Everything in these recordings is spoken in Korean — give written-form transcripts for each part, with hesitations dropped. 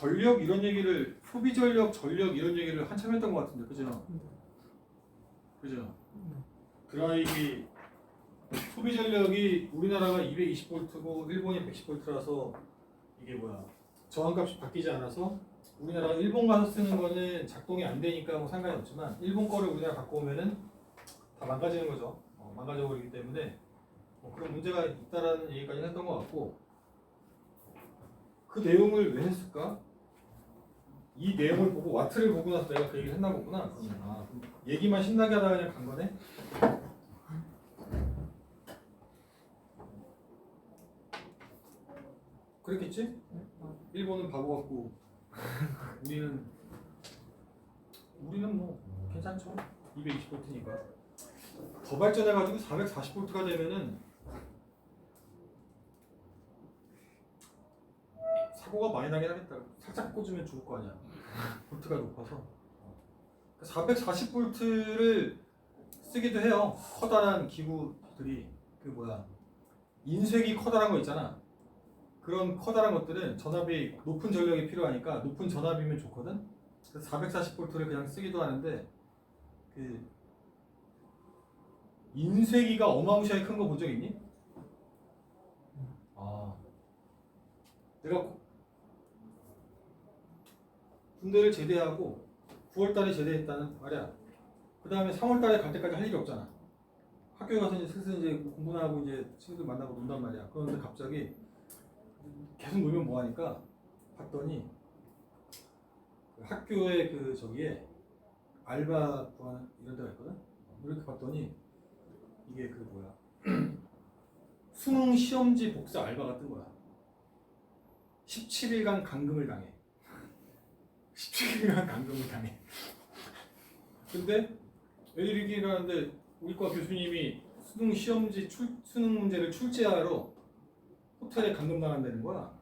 전력 이런 얘기를 소비 전력, 전력 이런 얘기를 한참 했던 것 같은데, 그죠? 그죠? 드라이기 소비 전력이 우리나라가 220V고 일본이 110V라서 이게 뭐야? 저항값이 바뀌지 않아서 우리나라가 일본 가서 쓰는 거는 작동이 안 되니까 뭐 상관이 없지만 일본 거를 우리나라 갖고 오면은 다 망가지는 거죠. 망가져 버리기 때문에 뭐 그런 문제가 있다라는 얘기까지 했던 것 같고 그 내용을 왜 했을까? 이 내용을 보고 와트를 보고 나서 내가 그 얘기를 했나 보구나. 그럼 얘기만 신나게 하다가 그냥 간 거네. 그랬겠지? 일본은 바보 같고 우리는 뭐 괜찮죠. 220V니까 더 발전해가지고 440V가 되면은 사고가 많이 나긴 하겠다. 살짝 꽂으면 죽을 거 아니야. 볼트가 높아서 440V를 쓰기도 해요. 커다란 기구들이 그 뭐야 인쇄기 커다란 거 있잖아. 그런 커다란 것들은 전압이 높은 전력이 필요하니까 높은 전압이면 좋거든. 그래서 440V를 그냥 쓰기도 하는데 그 인쇄기가 어마무시하게 큰 거 본 적 있니? 내가 군대를 제대하고 9월달에 제대했다는 말이야. 그 다음에 3월달에 갈 때까지 할 일이 없잖아. 학교에 가서 이제 슬슬 이제 공부나 하고 이제 친구들 만나고 논단 말이야. 그런데 갑자기 계속 놀면 뭐하니까 봤더니 그 학교에 그 저기에 알바 구하는 이런 데가 있거든. 이렇게 봤더니 이게 그 뭐야 수능 시험지 복사 알바가 뜬 거야. 17일간 감금을 당해. 17일간 감금을 당해. 근데 애들이 얘기를 하는데 우리 과 교수님이 수능 시험지 수능 문제를 출제하러 호텔에 감금당한다는 거야.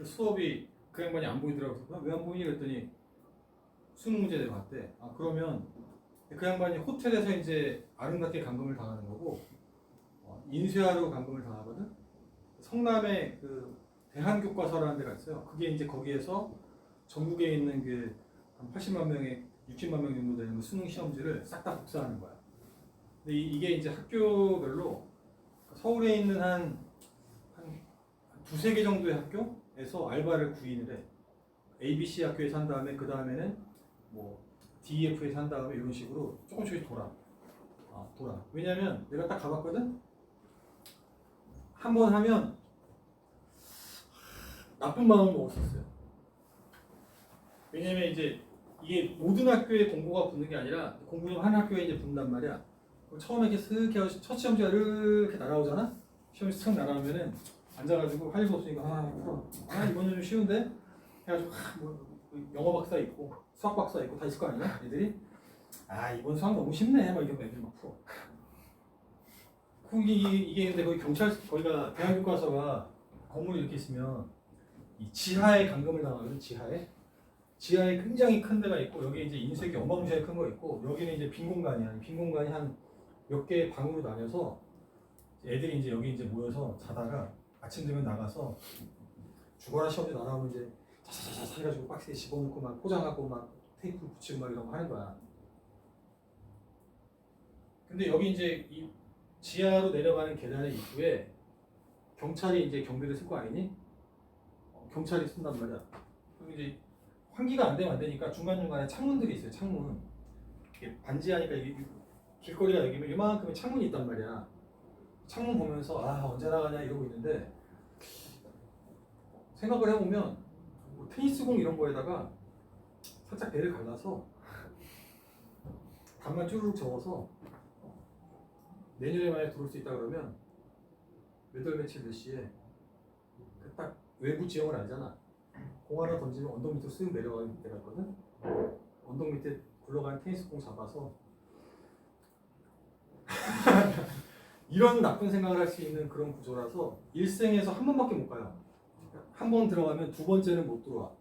수업이 그 양반이 안 보이더라고. 왜 안 보이니? 그랬더니 수능 문제 내봤대. 그러면 그 양반이 호텔에서 이제 아름답게 감금을 당하는 거고 인쇄하러 감금을 당하거든. 성남에 그 대한교과서라는 데가 있어요. 그게 이제 거기에서 전국에 있는 그 한 80만 명에 60만 명 정도 되는 수능 시험지를 싹 다 복사하는 거야. 근데 이게 이제 학교별로 서울에 있는 한 두세 개 정도의 학교에서 알바를 구인을 해. ABC 학교에서 한 다음에 그 다음에는 뭐 DEF에서 한 다음에 이런 식으로 조금씩 돌아. 왜냐면 내가 딱 가봤거든. 한 번 하면 나쁜 마음을 먹었었어요. 왜냐면 이제 이게 모든 학교에 공고가 붙는 게 아니라 공고 좀 한 학교에 이제 붙는단 말이야. 처음에 이렇게 슥 해서 첫 시험지가 이렇게 날아오잖아. 시험지 슥 날아오면은 앉아가지고 할 일도 없으니까 이번 좀 쉬운데 해가지고 뭐 영어 박사 있고 수학 박사 있고 다 있을 거 아니야 애들이. 이번 수학 너무 쉽네 막 이런 애들 막 풀어. 이게 근데 거기 거기가 대한교과서가 건물이 이렇게 있으면 이 지하에 감금을 당하거든. 지하에 굉장히 큰 데가 있고 여기 이제 인쇄기 어마무시하게 큰 거 있고 여기는 이제 빈 공간이야. 빈 공간이 한 몇 개의 방으로 나뉘어서 애들이 이제 여기 이제 모여서 자다가 아침 되면 나가서 죽어라 시험지 날아오면 이제 차차차차 해가지고 박스에 집어넣고 막 포장하고 막 테이프 붙이고 막 이런 거 하는 거야. 근데 여기 이제 이 지하로 내려가는 계단의 입구에 경찰이 이제 경비를 쓸 거 아니니? 경찰이 쓴단 말이야. 그럼 이제 환기가 안 되면 안 되니까 중간중간에 창문들이 있어요. 창문. 이게 반지하니까 이게 길거리가 여기면 이만큼의 창문이 있단 말이야. 창문 보면서 언제 나가냐 이러고 있는데 생각을 해보면 뭐 테니스공 이런 거에다가 살짝 배를 갈라서 답만 쭈르륵 적어서 내년에 만약 들어올 수 있다 그러면 몇 월 며칠 몇 시에 딱 외부 지형을 알잖아. 공 하나 던지면 언덕 밑으로 쓱 내려가는 데가 있거든. 언덕 밑에 굴러가는 테니스공 잡아서 이런 나쁜 생각을 할 수 있는 그런 구조라서 일생에서 한 번밖에 못 가요. 한 번 들어가면 두 번째는 못 들어와.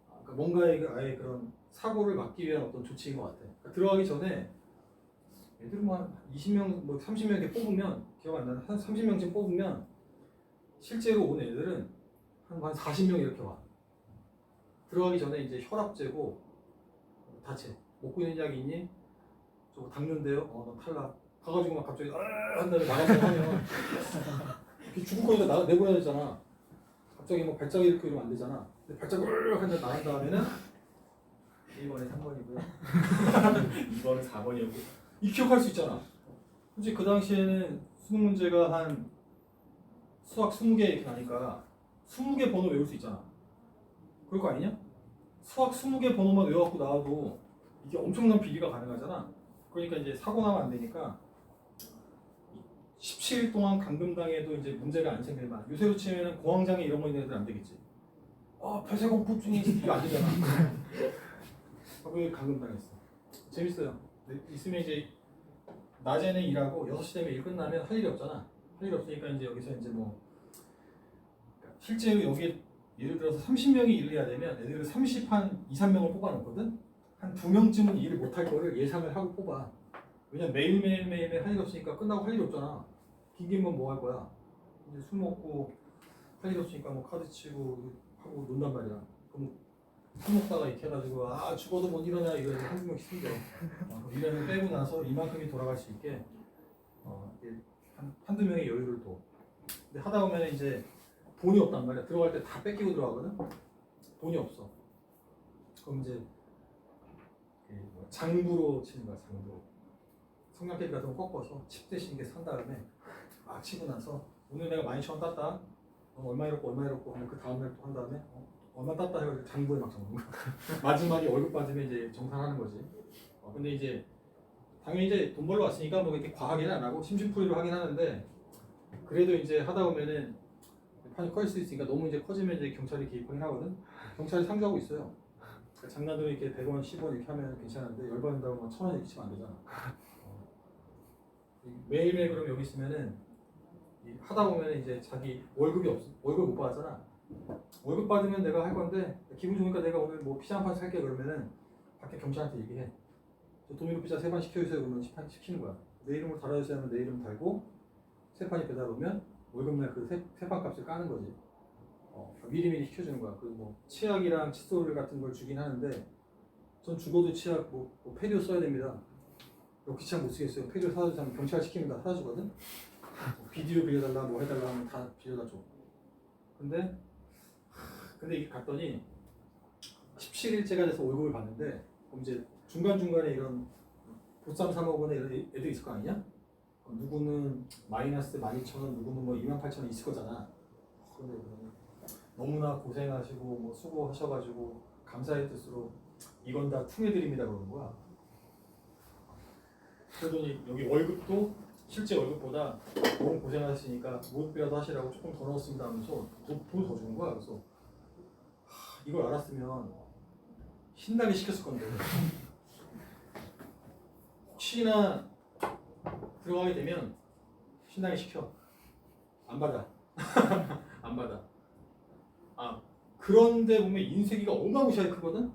그러니까 뭔가의 아예 그런 사고를 막기 위한 어떤 조치인 것 같아. 그러니까 들어가기 전에 애들 뭐 한 20명, 뭐 30명 이렇게 뽑으면 기억 안 나는 한 30명쯤 뽑으면 실제로 온 애들은 한 40명 이렇게 와. 들어가기 전에 이제 혈압재고 다체 먹고 있는 약 있니? 저거 닦는데요? 너 탈락. 가가지고 막 갑자기 한 다음에 나가서 하면 죽을 거니까 내보내야 되잖아. 갑자기 뭐 발작 일으키고 이러면 안 되잖아. 근데 발작 한 다음에 나간 다음에는 1번에 3번이고요. 2번에 4번이었고 이 기억할 수 있잖아. 솔직히 그 당시에는 수능 문제가 한 수학 20개 이렇게 나니까 20개 번호 외울 수 있잖아. 그럴 거 아니냐? 수학 20개 번호만 외워갖고 나와도 이게 엄청난 비리가 가능하잖아. 그러니까 이제 사고 나면 안 되니까 17일 동안 감금당해도 이제 문제가 안 생길만. 요새로 치면은 공황장애 이런 거 있는 애들 안 되겠지. 폐쇄공포증이 이거 안 되잖아. 그게 감금당했어. 재밌어요. 있으면 이제 낮에는 일하고 6시 되면 일 끝나면 할 일이 없잖아. 할 일이 없으니까 이제 여기서 이제 뭐 실제로 여기에 예를 들어서 30명이 일을 해야 되면 애들을 30한 2, 3명을 뽑아놓거든. 한 2명쯤은 일을 못할 거를 예상을 하고 뽑아. 왜냐면 매일매일 할 일 없으니까 끝나고 할 일이 없잖아. 긴기면 뭐 할 거야? 이제 술 먹고 할 일 없으니까 뭐 카드 치고 하고 논단 말이야. 그럼 술 먹다가 이렇게 해가지고 죽어도 못 일어나 이러면 한두 명씩 생겨. 일년을 빼고 나서 이만큼이 돌아갈 수 있게 한두 명의 여유를 둬. 근데 하다 보면 이제 돈이 없단 말이야. 들어갈 때 다 뺏기고 들어가거든. 돈이 없어. 그럼 이제 장부로 치는 거야. 장부로. 성냥개비 같은 거 꺾어서 칩 대신 게 산 다음에 막 치고 나서 오늘 내가 12,000원 땄다. 얼마 잃었고 하면 그 다음날 또 한 다음에 얼마 땄다 해가지고 장부에 막 적는 거야. 마지막에 월급 받으면 이제 정산하는 거지. 근데 이제 당연히 이제 돈 벌러 왔으니까 뭐 이렇게 과하게는 안 하고 심심풀이로 하긴 하는데 그래도 이제 하다 보면은 판이 커질 수 있으니까 너무 이제 커지면 이제 경찰이 개입하긴 하거든. 경찰이 상주하고 있어요. 장난으로 이렇게 100원, 10원 이렇게 하면 괜찮은데 열받는다고 막 1,000원 이렇게 치면 안 되잖아. 매일매일 그럼 여기 있으면은 하다 보면 이제 자기 월급이 없어. 월급 못 받았잖아. 월급 받으면 내가 할 건데 기분 좋으니까 내가 오늘 뭐 피자 한 판 살게 그러면은 밖에 경찰한테 얘기해. 저 도미노 피자 3판 시켜주세요 그러면 시키는 거야. 내 이름으로 달아주세요 하면 내 이름 달고 3판이 배달 오면 월급날 그 3판 값을 까는 거지. 미리미리 시켜주는 거야. 그 뭐 치약이랑 칫솔 같은 걸 주긴 하는데 전 죽어도 치약 뭐 페리오 써야 됩니다. 귀찮아 못 쓰겠어요. 페리오 사다 주면 경찰 시키면 다 사다 주거든. 비디오 빌려달라 뭐 해달라 하면 다 빌려다 줘. 근데 이게 갔더니 17일째가 돼서 월급을 받는데 그럼 이제 중간중간에 이런 보쌈 사 먹은 애들 있을 거 아니냐? 누구는 마이너스 12,000원, 누구는 뭐 28,000원 있을 거잖아. 근데 너무나 고생하시고 뭐 수고하셔가지고 감사의 뜻으로 이건 다 충해드립니다 그러는 거야. 그러더니 여기 월급도 실제 월급보다 너무 고생하시니까 월급이라도 하시라고 조금 더 넣었습니다 하면서 돈 더 주는 거야. 그래서 이걸 알았으면 신나게 시켰을 건데 혹시나 들어가게 되면 신나게 시켜. 안 받아. 안 받아. 그런데 보면 인쇄기가 어마무시하게 크거든?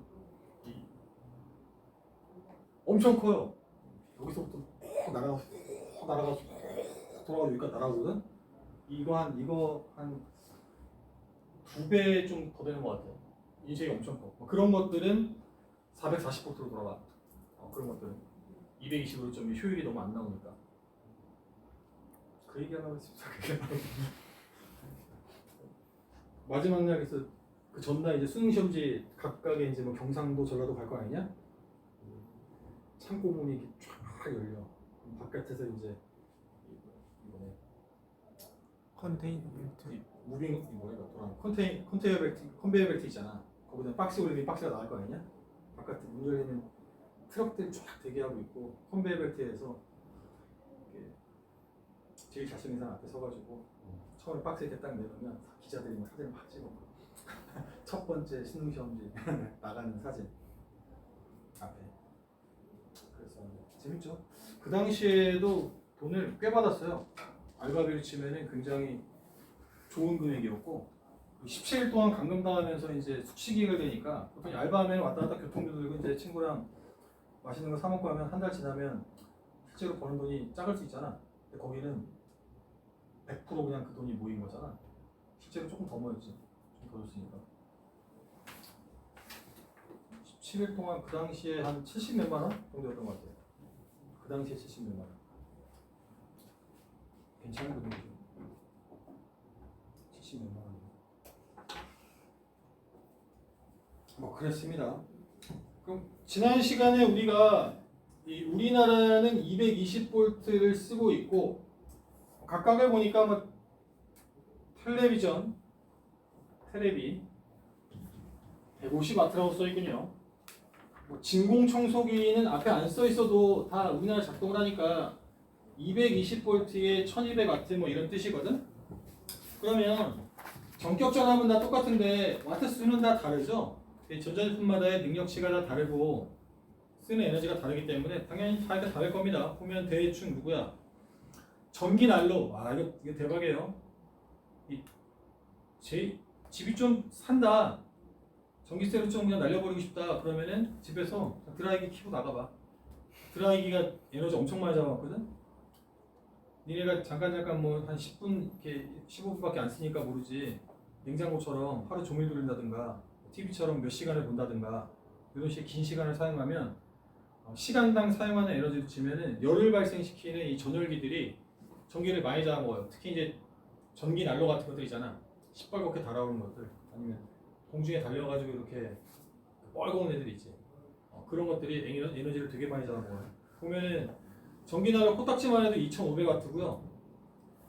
엄청 커요. 여기서부터 날아가서 돌아가서 여기까지 날아오거든? 이거 한 2배 좀 더 되는 것 같아. 인쇄기 엄청 커. 그런 것들은 440볼트로 돌아가. 그런 것들은 220으로 좀 효율이 너무 안 나오니까. 그 얘기 하나 했습니다. 마지막 날에서 그 전날 이제 수능 시험지 각각의 이제 뭐 경상도 전라도 갈 거 아니냐? 창고 문이 이렇게 쫙 열려. 바깥에서 이제 이번에 컨테이너 벨트 무빙 뭐야 돌아 컨베이어 벨트 있잖아. 거기다 박스 올리면 박스가 나갈 거 아니냐? 바깥에 문 열리는 트럭들 쫙 대기하고 있고 컨베이어 벨트에서 제일 잘생긴 사람 앞에 서가지고 처음에 박스 이렇게 딱 내놓으면 기자들이 막 사진을 막 찍어. 첫 번째 수능 시험지 나가는 사진 앞에. 그래서 재밌죠. 그 당시에도 돈을 꽤 받았어요. 알바비로 치면은 굉장히 좋은 금액이었고 17일 동안 감금당하면서 이제 숙식이 되니까 보통 알바하면 왔다 갔다 교통비 들고 이제 친구랑 맛있는 거 사 먹고 하면 한 달 지나면 실제로 버는 돈이 작을 수 있잖아. 근데 거기는 100% 그냥 그 돈이 모인 거잖아. 실제로 조금 더 모였지. 좀 더 줬으니까. 7일 동안 그 당시에 한 70 몇만 원 정도였던 것 같아요. 그 당시에 70 몇만 원. 괜찮은 금액이죠. 70 몇만 원. 뭐 그랬습니다. 그럼 지난 시간에 우리가 우리나라는 220볼트를 쓰고 있고 각각을 보니까 뭐 텔레비 150W라고 써 있군요. 뭐 진공 청소기는 앞에 안 써 있어도 다 우리나라 작동을 하니까 220V에 1200W 뭐 이런 뜻이거든. 그러면 전격 전압은 다 똑같은데 와트 수는 다 다르죠. 전자제품마다의 능력치가 다 다르고 쓰는 에너지가 다르기 때문에 당연히 다 다를 겁니다. 보면 대충 누구야? 전기 난로. 아 이거 대박이에요. 제 집이 좀 산다. 전기세를 좀 그냥 날려버리고 싶다. 그러면은 집에서 드라이기 키고 나가봐. 드라이기가 에너지 엄청 많이 잡아먹거든. 니네가 잠깐 뭐 한 10분 이렇게 15분밖에 안 쓰니까 모르지. 냉장고처럼 하루 종일 돌린다든가 TV처럼 몇 시간을 본다든가 이런 식의 긴 시간을 사용하면 시간당 사용하는 에너지를 치면은 열을 발생시키는 이 전열기들이 전기를 많이 잡아먹어요. 특히 이제 전기 난로 같은 것들 있잖아. 시뻘겋게 달아오르는 것들 아니면 공중에 달려가지고 이렇게 뻘겋은 애들 있지. 그런 것들이 에너지를 되게 많이 잡아먹어요. 보면은 전기난로 코딱지만 해도 2500W고요.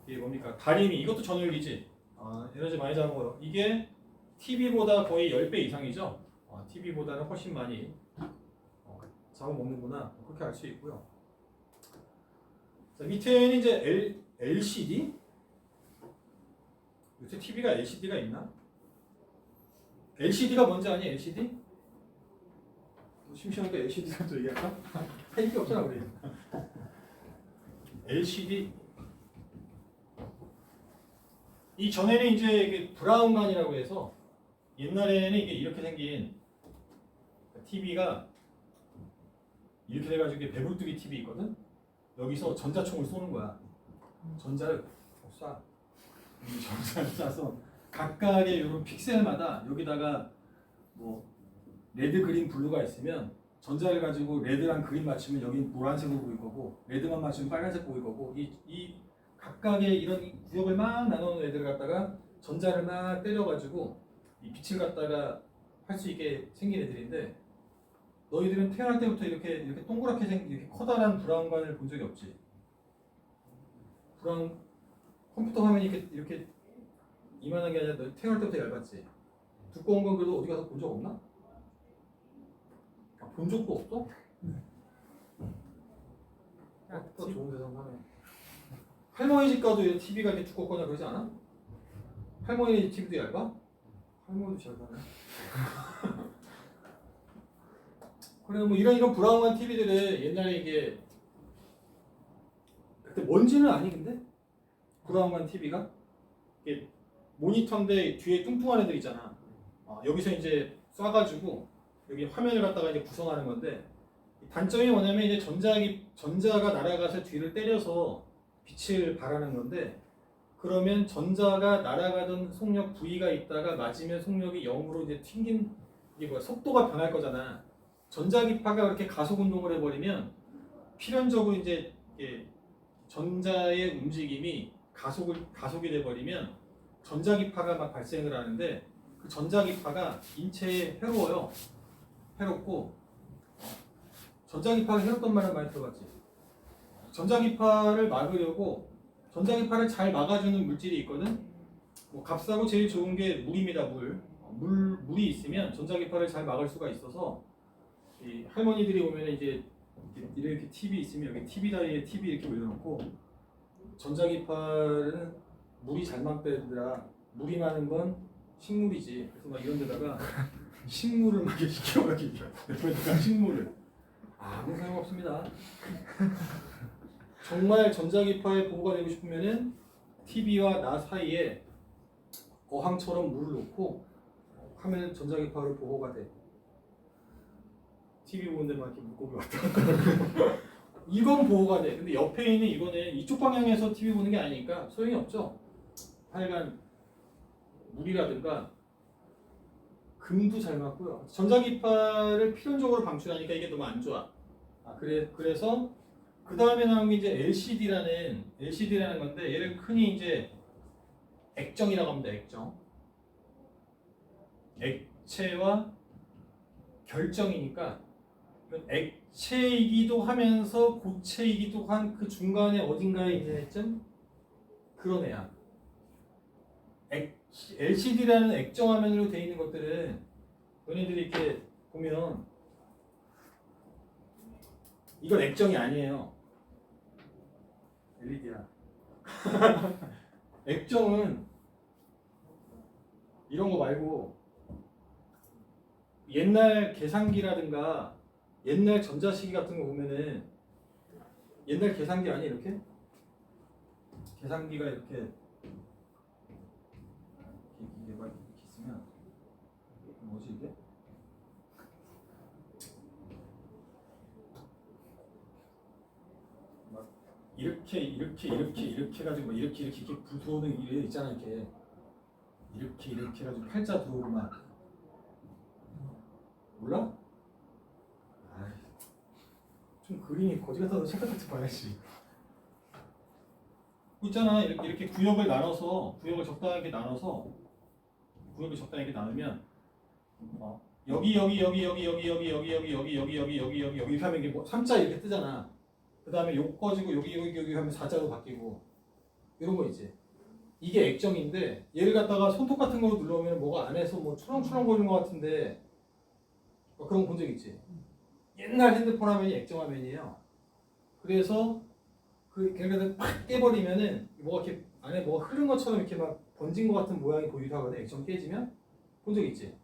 이게 뭡니까? 다리미 이것도 전열기지. 에너지 많이 잡아먹어요. 이게 TV보다 거의 10배 이상이죠. TV보다는 훨씬 많이 잡아먹는구나. 그렇게 알 수 있고요. 자, 밑에는 이제 LCD. 요새 TV가 LCD가 있나? LCD가 뭔지 아니? LCD? 심심하니까 LCD가 또 얘기할까? 할 게 없잖아 우리. LCD 이 전에는 이제 이게 브라운관이라고 해서 옛날에는 이게 이렇게 생긴 TV가 이렇게 돼가지고 이게 배불뚝이 TV 있거든. 여기서 전자총을 쏘는 거야. 전자를 쏴. 전자를 쏴서 각각의 이런 픽셀마다 여기다가 뭐 레드, 그린, 블루가 있으면 전자를 가지고 레드랑 그린 맞추면 여기 노란색으로 보일 거고 레드만 맞추면 빨간색 보일 거고 이 각각의 이런 구역을 막 나누는 애들 갖다가 전자를 막 때려가지고 이 빛을 갖다가 할 수 있게 생긴 애들인데 너희들은 태어날 때부터 이렇게 동그랗게 생긴 이렇게 커다란 브라운관을 본 적이 없지. 브라운 컴퓨터 화면이 이렇게 이만한 게 아니라 너 태어날 때부터 얇았지. 두꺼운 건 그래도 어디 가서 본 적 없나? 본 적도 없어? 또 좋은 세상 사네. 할머니 집 가도 TV가 이렇게 두껍거나 그러지 않아? 할머니 TV도 얇아? 할머니도 잘 사네. 그래 뭐 이런 브라운관 TV들은 옛날에 이게 그때 뭔지는 아니 근데 브라운관 TV가 이게 모니터인데 뒤에 뚱뚱한 애들 있잖아. 여기서 이제 쏴가지고 여기 화면을 갖다가 이제 구성하는 건데 단점이 뭐냐면 이제 전자가 날아가서 뒤를 때려서 빛을 발하는 건데 그러면 전자가 날아가던 속력 V가 있다가 맞으면 속력이 0으로 이제 튕긴 이게 뭐야 속도가 변할 거잖아. 전자기파가 그렇게 가속 운동을 해버리면 필연적으로 이제 전자의 움직임이 가속이 돼버리면 전자기파가 막 발생을 하는데 그 전자기파가 인체에 해로워요. 해롭고 전자기파가 해롭단 말은 많이 들어봤지. 전자기파를 막으려고 전자기파를 잘 막아주는 물질이 있거든. 뭐 값싸고 제일 좋은 게 물입니다. 물이 있으면 전자기파를 잘 막을 수가 있어서 이 할머니들이 오면 이제 이렇게 TV 있으면 여기 TV 다리에 TV 이렇게 올려놓고 전자기파는 물이 잘 막대더라. 물이 많은 건 식물이지. 그래서 막 이런 데다가 식물을 막 이렇게 시켜가지고 옆에다가 식물을 아무 소용 없습니다. 정말 전자기파에 보호가 되고 싶으면은 TV와 나 사이에 어항처럼 물을 놓고 하면 전자기파로 보호가 돼. TV 보는 데만 이렇게 물고기 왔다 갔다 이건 보호가 돼. 근데 옆에 있는 이거는 이쪽 방향에서 TV 보는 게 아니니까 소용이 없죠. 하여간 물이라든가 금도 잘 맞고요. 전자기파를 필연적으로 방출하니까 이게 너무 안 좋아. 그래서 그 다음에 나온 게 이제 LCD라는 건데 얘를 흔히 이제 액정이라고 합니다. 액정. 액체와 결정이니까 이건 액체이기도 하면서 고체이기도 한 그 중간에 어딘가에 있는 애점 그런 애야. LCD라는 액정 화면으로 되어 있는 것들은 너네들이 이렇게 보면 이건 액정이 아니에요. LED야. 액정은 이런 거 말고 옛날 계산기라든가 옛날 전자시기 같은 거 보면은 옛날 계산기 아니 이렇게? 계산기가 이렇게 막 이렇게 있으면 뭐지 이게? 막 이렇게 해가지고 이렇게 불 들어오는 일 있잖아 이렇게 해가지고 팔자 들어오고 막 몰라? 아이, 좀 그림이 거지 같아서 책 같은 거 봐야지. 있잖아 이렇게 구역을 적당하게 나눠서 나누면 여기 이렇게 하면 이게 뭐 3자 이렇게 뜨잖아. 그 다음에 요 꺼지고 여기 하면 4자로 바뀌고 이런 거 있지. 이게 액정인데 얘를 갖다가 손톱 같은 걸로 눌러보면 뭐가 안에서 뭐 출렁출렁 거리는 것 같은데 그런 거 본 적 있지. 옛날 핸드폰 화면이 액정 화면이에요. 그래서 걔네들 팍 깨버리면은 뭐가 이렇게 안에 뭐가 흐른 것처럼 이렇게 막 번진 것 같은 모양이 보이기도 하거든. 액정 깨지면 본 적 있지.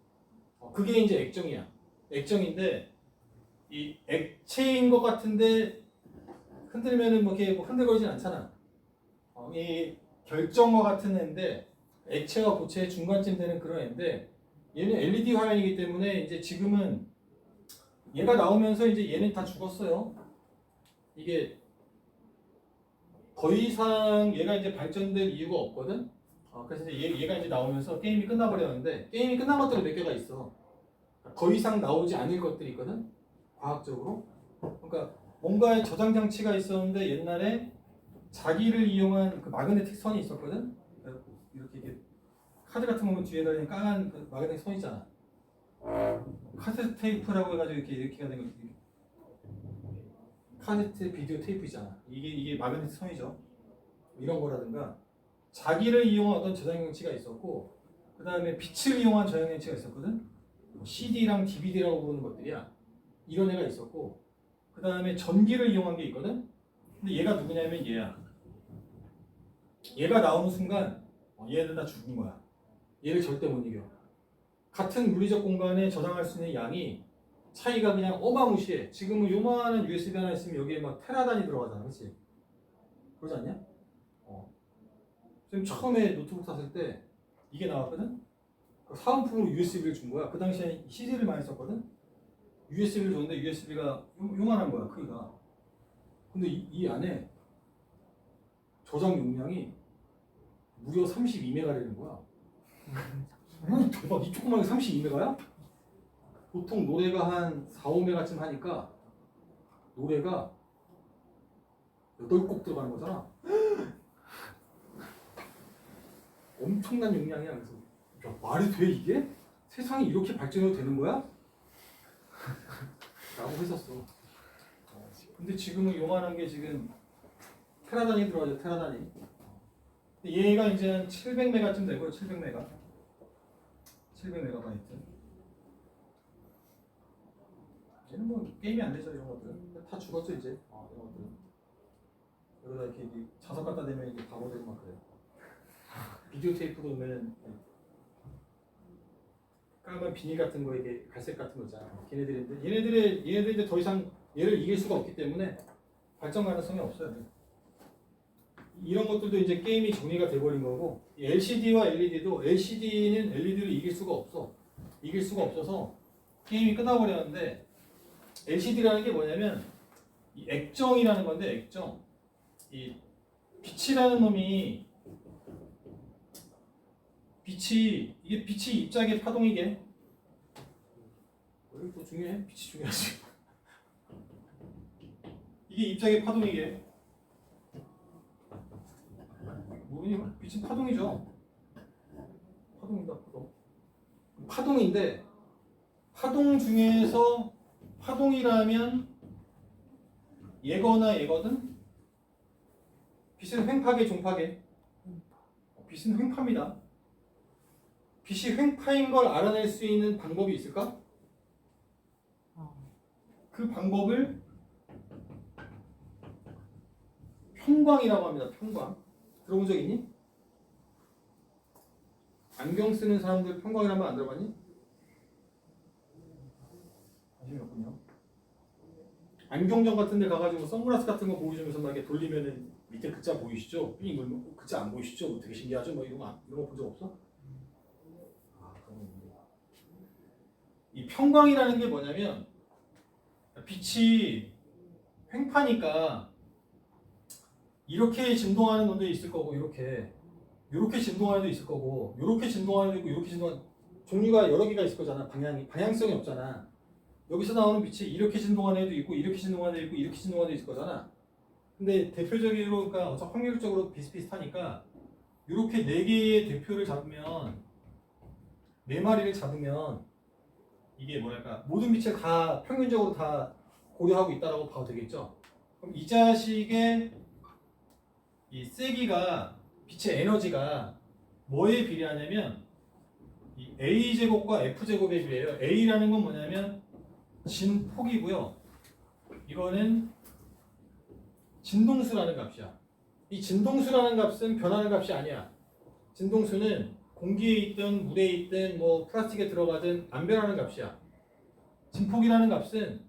그게 이제 액정이야. 액정인데 이 액체인 것 같은데 흔들면은 뭐 이렇게 뭐 흔들거리진 않잖아. 이 결정과 같은 애인데 액체와 고체의 중간쯤 되는 그런 애인데 얘는 LED 화면이기 때문에 이제 지금은 얘가 나오면서 이제 얘는 다 죽었어요. 이게 더 이상 얘가 이제 발전될 이유가 없거든. 그래서 이제 얘가 이제 나오면서 게임이 끝나버렸는데 게임이 끝난 것들이 몇 개가 있어. 더 이상 나오지 않을 것들이 있거든. 과학적으로. 그러니까 뭔가의 저장 장치가 있었는데 옛날에 자기를 이용한 그 마그네틱 선이 있었거든. 이렇게 카드 같은 거 보면 뒤에 달린 까만 그 마그네틱 선 있잖아. 카세트 테이프라고 해가지고 이렇게 하는 거. 카세트 비디오 테이프 있잖아. 이게 마그네틱 선이죠. 이런 거라든가 자기를 이용한 어떤 저장 장치가 있었고 그 다음에 빛을 이용한 저장 장치가 있었거든. CD랑 DVD라고 부르는 것들이야. 이런 애가 있었고 그 다음에 전기를 이용한 게 있거든. 근데 얘가 누구냐면 얘야. 얘가 나오는 순간 얘네들 다 죽은 거야. 얘를 절대 못 이겨. 같은 물리적 공간에 저장할 수 있는 양이 차이가 그냥 어마무시해. 지금은 요만한 USB 하나 있으면 여기에 막 테라 단위 들어가잖아. 그렇지? 그러지 않냐? 지금 처음에 노트북 샀을 때 이게 나왔거든? 사은품으로 USB를 준 거야. 그 당시에 CD를 많이 썼거든? USB를 줬는데 USB가 요만한 거야, 크기가. 근데 이 안에 저장 용량이 무려 32메가라는 거야. 대박, 이 조그만 게 32메가야? 보통 노래가 한 4, 5메가쯤 하니까 노래가 8곡 들어가는 거잖아. 엄청난 용량이야. 그래서 야, 말이 돼 이게? 세상이 이렇게 발전해도 되는 거야? 라고 했었어. 근데 지금은 요만한 게 지금 테라 단위 들어가죠. 테라 단위. 얘가 이제 한 700메가쯤 되고요. 700메가. 700메가바이트. 얘는 뭐 게임이 안 되죠. 이런 것들은 다 죽었죠 이제. 이런 것들은. 여기다 이렇게 자석 갖다 대면 이게 바보 되고 막 그래요. 비디오 테이프도 보면 까만 비닐 같은 거 이게 갈색 같은 거 있잖아. 걔네들인데 얘네들이 이제 더 이상 얘를 이길 수가 없기 때문에 발전 가능성이 없어요. 이런 것들도 이제 게임이 정리가 돼버린 거고 LCD와 LED도 LCD는 LED를 이길 수가 없어. 이길 수가 없어서 게임이 끝나버렸는데 LCD라는 게 뭐냐면 이 액정이라는 건데 액정 이 빛이라는 놈이 빛이 입자계 파동이게 또 중요해? 빛이 중요하지. 이게 입자의 파동이게. 모르니? 빛은 파동이죠. 파동이다, 파동. 파동인데 파동 중에서 파동이라면 예거나 예거든? 빛은 횡파계, 종파계? 빛은 횡파입니다. 빛이 횡파인 걸 알아낼 수 있는 방법이 있을까? 그 방법을 평광이라고 합니다. 평광. 들어본 적 있니? 안경 쓰는 사람들 평광이라면 안 들어봤니? 관심이 없군요. 안경점 같은 데 가가지고 선글라스 같은 거 보여주면서 막 이렇게 돌리면은 밑에 글자 보이시죠? 삥 눌면 글자 안 보이시죠? 뭐 되게 신기하죠? 뭐 이런 거 본 적 없어? 아, 그런 거 있는데. 이 평광이라는 게 뭐냐면 빛이 횡파니까 이렇게 진동하는 놈도 있을 거고 이렇게 진동하는 애도 있을 거고 이렇게 진동하는 애도 있고 이렇게 진동하는 종류가 여러 개가 있을 거잖아. 방향성이 없잖아. 여기서 나오는 빛이 이렇게 진동하는 애도 있고 이렇게 진동하는 애도 있고 이렇게 진동하는 애도 있을 거잖아. 근데 대표적으로 그러니까 어차 확률적으로 비슷비슷하니까 이렇게 네 개의 대표를 잡으면 네 마리를 잡으면 이게 뭐랄까 모든 빛을 다 평균적으로 다 고려하고 있다라고 봐도 되겠죠. 그럼 이 자식의 이 세기가 빛의 에너지가 뭐에 비례하냐면 이 A 제곱과 F 제곱에 비례해요. A라는 건 뭐냐면 진폭이고요. 이거는 진동수라는 값이야. 이 진동수라는 값은 변하는 값이 아니야. 진동수는 공기에 있든 물에 있든 뭐 플라스틱에 들어가든 안 변하는 값이야. 진폭이라는 값은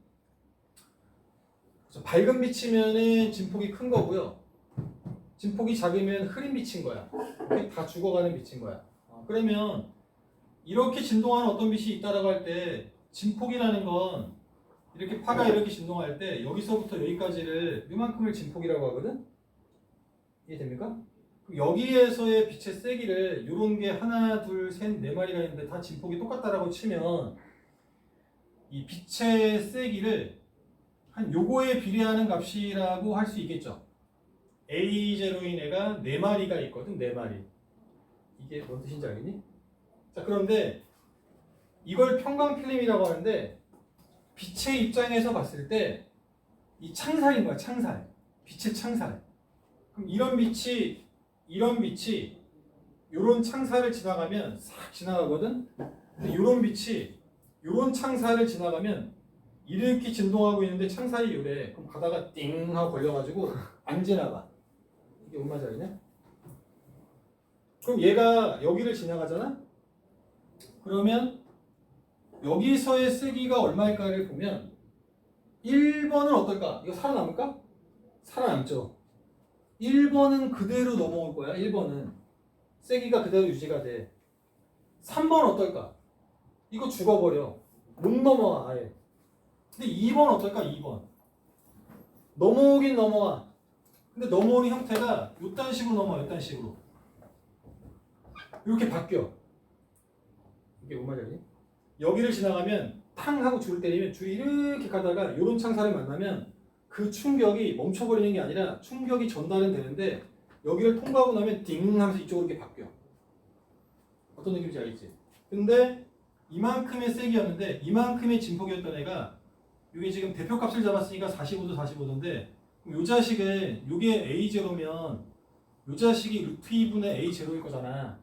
밝은 빛이면은 진폭이 큰 거고요. 진폭이 작으면 흐린 빛인 거야. 이렇게 다 죽어가는 빛인 거야. 그러면 이렇게 진동하는 어떤 빛이 있다라고 할 때 진폭이라는 건 이렇게 파가 이렇게 진동할 때 여기서부터 여기까지를 이만큼을 진폭이라고 하거든? 이해됩니까? 여기에서의 빛의 세기를 이런 게 하나, 둘, 셋, 네 마리가 있는데 다 진폭이 똑같다라고 치면 이 빛의 세기를 한 요거에 비례하는 값이라고 할 수 있겠죠. A0인 애가 4마리가 있거든. 4마리. 이게 뭔 뜻인지 알겠니? 자, 그런데 이걸 평광필름이라고 하는데 빛의 입장에서 봤을 때 이 창살인 거야. 창살. 빛의 창살. 그럼 이런 빛이 요런 창살을 지나가면 싹 지나가거든. 근데 요런 빛이 요런 창살을 지나가면 이렇게 진동하고 있는데 창살이 요래. 그럼 가다가 띵 하고 걸려가지고 안 지나가. 이게 뭔 말인지 알겠냐? 그럼 얘가 여기를 지나가잖아? 그러면 여기서의 세기가 얼마일까를 보면 1번은 어떨까? 이거 살아남을까? 살아남죠. 1번은 그대로 넘어올 거야. 1번은 세기가 그대로 유지가 돼. 3번 어떨까? 이거 죽어버려. 못 넘어와 아예. 근데 2번 어떨까? 2번 넘어오긴 넘어와. 근데 넘어오는 형태가 요딴 식으로 넘어와. 요딴 식으로 이렇게 바뀌어. 이게 뭔 말이지? 여기를 지나가면 탕 하고 줄을 때리면 줄이 이렇게 가다가 요런 창살을 만나면 그 충격이 멈춰버리는 게 아니라 충격이 전달은 되는데 여기를 통과하고 나면 띵 하면서 이쪽으로 이렇게 바뀌어. 어떤 느낌인지 알겠지? 근데 이만큼의 세기였는데 이만큼의 진폭이었던 애가 이게 지금 대표값을 잡았으니까 45도 45도인데 요 자식은 요게 A0면 요 자식이 루트 2분의 A0일 거잖아.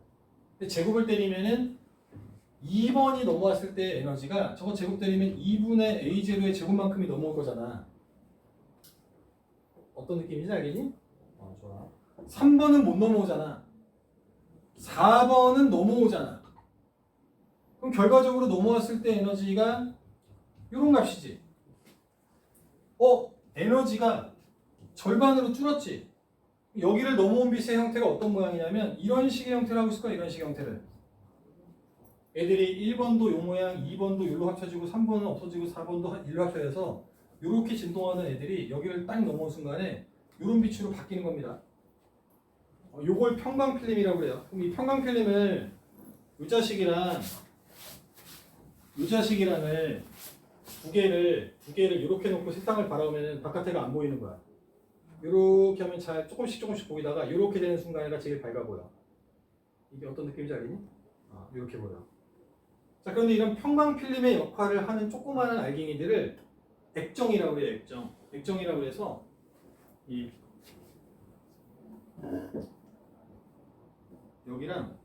근데 제곱을 때리면은 2번이 넘어왔을 때 에너지가 저거 제곱 때리면 2분의 A0의 제곱만큼이 넘어올 거잖아. 어떤 느낌인지 알겠니? 좋아. 3번은 못 넘어오잖아. 4번은 넘어오잖아. 그럼 결과적으로 넘어왔을 때 에너지가 이런 값이지. 에너지가 절반으로 줄었지. 여기를 넘어온 빛의 형태가 어떤 모양이냐면 이런 식의 형태를 하고 있을 거야. 이런 식의 형태를. 애들이 1번도 요 모양, 2번도 요로 합쳐지고 3번은 없어지고 4번도 일로 합쳐져서 이렇게 진동하는 애들이 여기를 딱 넘어온 순간에 이런 빛으로 바뀌는 겁니다. 요걸 평광필름이라고 그래요. 그럼 이 평광필름을 요 자식이랑을 두 개를 이렇게 놓고 세상을 바라보면 바깥에가 안 보이는 거야. 이렇게 하면 잘 조금씩 보이다가 이렇게 되는 순간에가 제일 밝아 보여. 이게 어떤 느낌인지 알겠니? 이렇게 보여. 자, 그런데 이런 평광 필름의 역할을 하는 조그마한 알갱이들을 액정이라고 해요. 액정이라고 해서 이 여기랑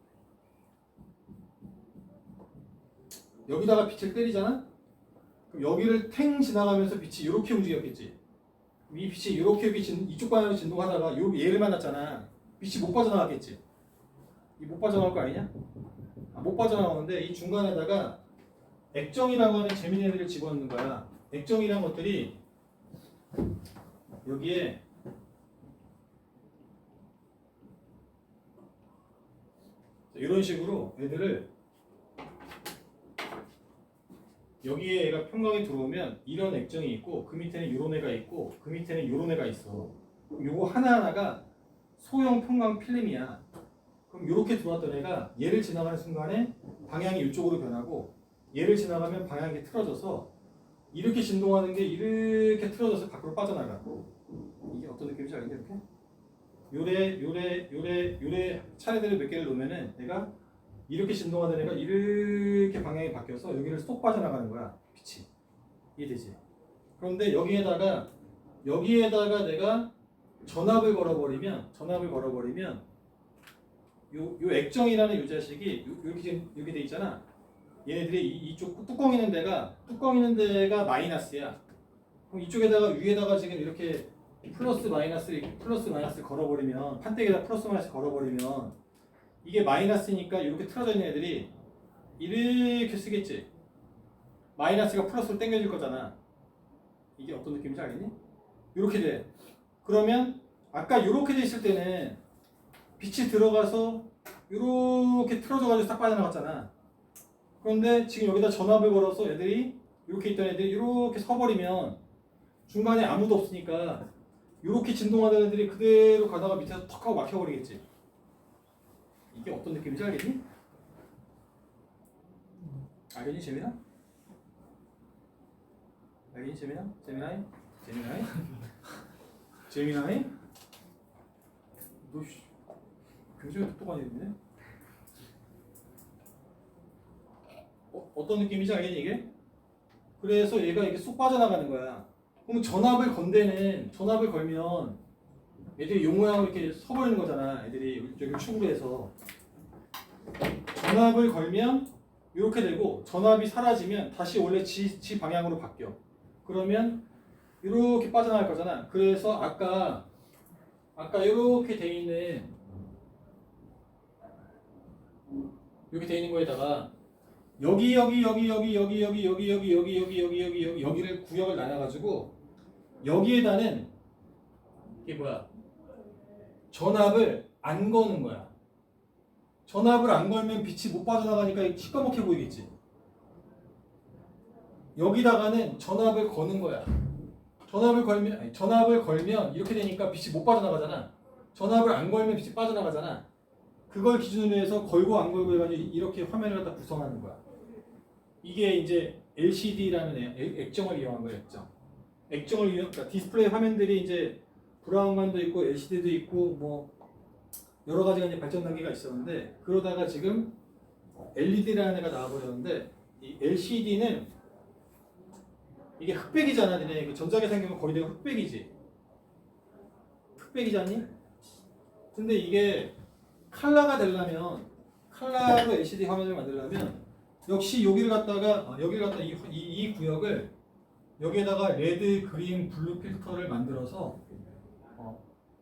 여기다가 빛을 때리잖아? 그럼 여기를 탱 지나가면서 빛이 이렇게 움직였겠지. 이 빛이 이렇게 이쪽 방향으로 진동하다가 얘를 만났잖아. 빛이 못 빠져나가겠지. 이 못 빠져나갈 거 아니냐? 못 빠져나오는데 이 중간에다가 액정이라고 하는 재미있는 애들을 집어넣는 거야. 액정이라는 것들이 여기에 이런 식으로 애들을 여기에 얘가 평광이 들어오면 이런 액정이 있고 그 밑에는 이런 애가 있고 그 밑에는 이런 애가 있어. 요거 하나하나가 소형 평광 필름이야. 그럼 이렇게 들어왔던 애가 얘를 지나가는 순간에 방향이 이쪽으로 변하고 얘를 지나가면 방향이 틀어져서 이렇게 진동하는 게 이렇게 틀어져서 밖으로 빠져나가고. 이게 어떤 느낌인지 알겠니? 이렇게? 요래 차례대로 몇 개를 놓으면은 내가 이렇게 진동하던 애가 이렇게 방향이 바뀌어서 여기를 쏙 빠져나가는 거야. 빛이. 이해되지? 그런데 여기에다가 내가 전압을 걸어버리면 요 액정이라는 요 자식이 이렇게 돼 있잖아. 얘네들이 이쪽 뚜껑 있는 데가 마이너스야. 그럼 이쪽에다가 위에다가 지금 이렇게 플러스 마이너스 걸어버리면 판때기에다 플러스 마이너스 걸어버리면 이게 마이너스니까 이렇게 틀어져 있는 애들이 이렇게 쓰겠지. 마이너스가 플러스로 당겨질 거잖아. 이게 어떤 느낌인지 알겠니? 이렇게 돼. 그러면 아까 이렇게 돼 있을 때는 빛이 들어가서 이렇게 틀어져가지고 싹 빠져나갔잖아. 그런데 지금 여기다 전압을 걸어서 애들이 이렇게 있던 애들이 이렇게 서버리면 중간에 아무도 없으니까 이렇게 진동하던 애들이 그대로 가다가 밑에서 턱 하고 막혀버리겠지. 이게 어떤 느낌인지 알겠니? 알겠니 재민아? 알겠니 재민아? 재민아이? 너 굉장히 똑똑한 애인데? 어떤 느낌인지 알겠니 이게? 그래서 얘가 이렇게 쏙 빠져나가는 거야. 그럼 전압을 걸면 애들이 요 모양으로 이렇게 서버리는 거잖아. 애들이 여기 축으로 해서 전압을 걸면 이렇게 되고 전압이 사라지면 다시 원래 지 방향으로 바뀌어. 그러면 이렇게 빠져나갈 거잖아. 그래서 아까 이렇게 돼 있는 거에다가 여기를 구역을 나눠가지고 여기에다는 이게 뭐야? 전압을 안 거는 거야. 전압을 안 걸면 빛이 못 빠져나가니까 시꺼멓게 보이겠지. 여기다가는 전압을 거는 거야. 전압을 걸면 이렇게 되니까 빛이 못 빠져나가잖아. 전압을 안 걸면 빛이 빠져나가잖아. 그걸 기준으로 해서 걸고 안 걸고 해가지고 이렇게 화면을 갖다 구성하는 거야. 이게 이제 LCD라는 액정을 이용한 거예요. 그러니까 디스플레이 화면들이 이제 브라운관도 있고 LCD도 있고 뭐 여러 가지가 이제 발전 단계가 있었는데 그러다가 지금 LED라는 애가 나와버렸는데 이 LCD는 이게 흑백이잖아. 니네 전자계산기면 거의 대부분 흑백이지. 흑백이지 않니? 근데 이게 컬러가 되려면 컬러로 LCD 화면을 만들려면 역시 여기를 갖다가 이 구역을 여기에다가 레드, 그린, 블루 필터를 만들어서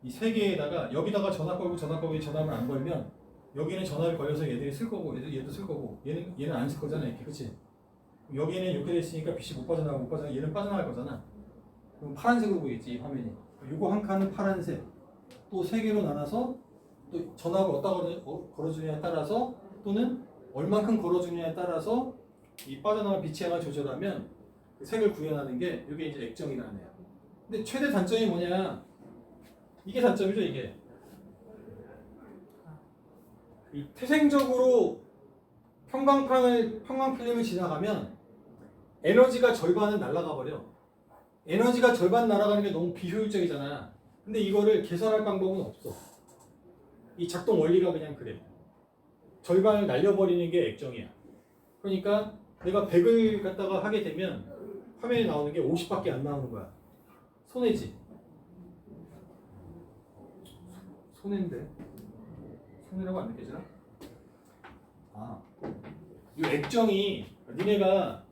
이 세 개에다가 여기다가 전압 걸고 전압을 안 걸면 여기는 전압이 걸려서 얘들이 쓸 거고 얘도 쓸 거고 얘는 안 쓸 거잖아. 이렇게 그치? 여기는 이렇게 됐으니까 빛이 못 빠져나가 얘는 빠져나갈 거잖아. 그럼 파란색으로 보이겠지 이 화면이. 요거 한 칸은 파란색. 또 세 개로 나눠서 또 전압을 어디다 걸어주냐에 따라서 또는 얼만큼 걸어주냐에 따라서 이 빠져나갈 빛의 양을 조절하면 그 색을 구현하는 게 이게 이제 액정이라는 애야. 근데 최대 단점이 뭐냐? 이게 단점이죠 이게. 이 태생적으로 평광 필름을 지나가면 에너지가 절반은 날아가 버려. 에너지가 절반 날아가는 게 너무 비효율적이잖아. 근데 이거를 계산할 방법은 없어. 이 작동 원리가 그냥 그래. 절반을 날려버리는 게 액정이야. 그러니까 내가 100을 갖다가 하게 되면 화면에 나오는 게 50밖에 안 나오는 거야. 손해지. 손해인데. 손해라고 안 느껴지나? 이 액정이 니네가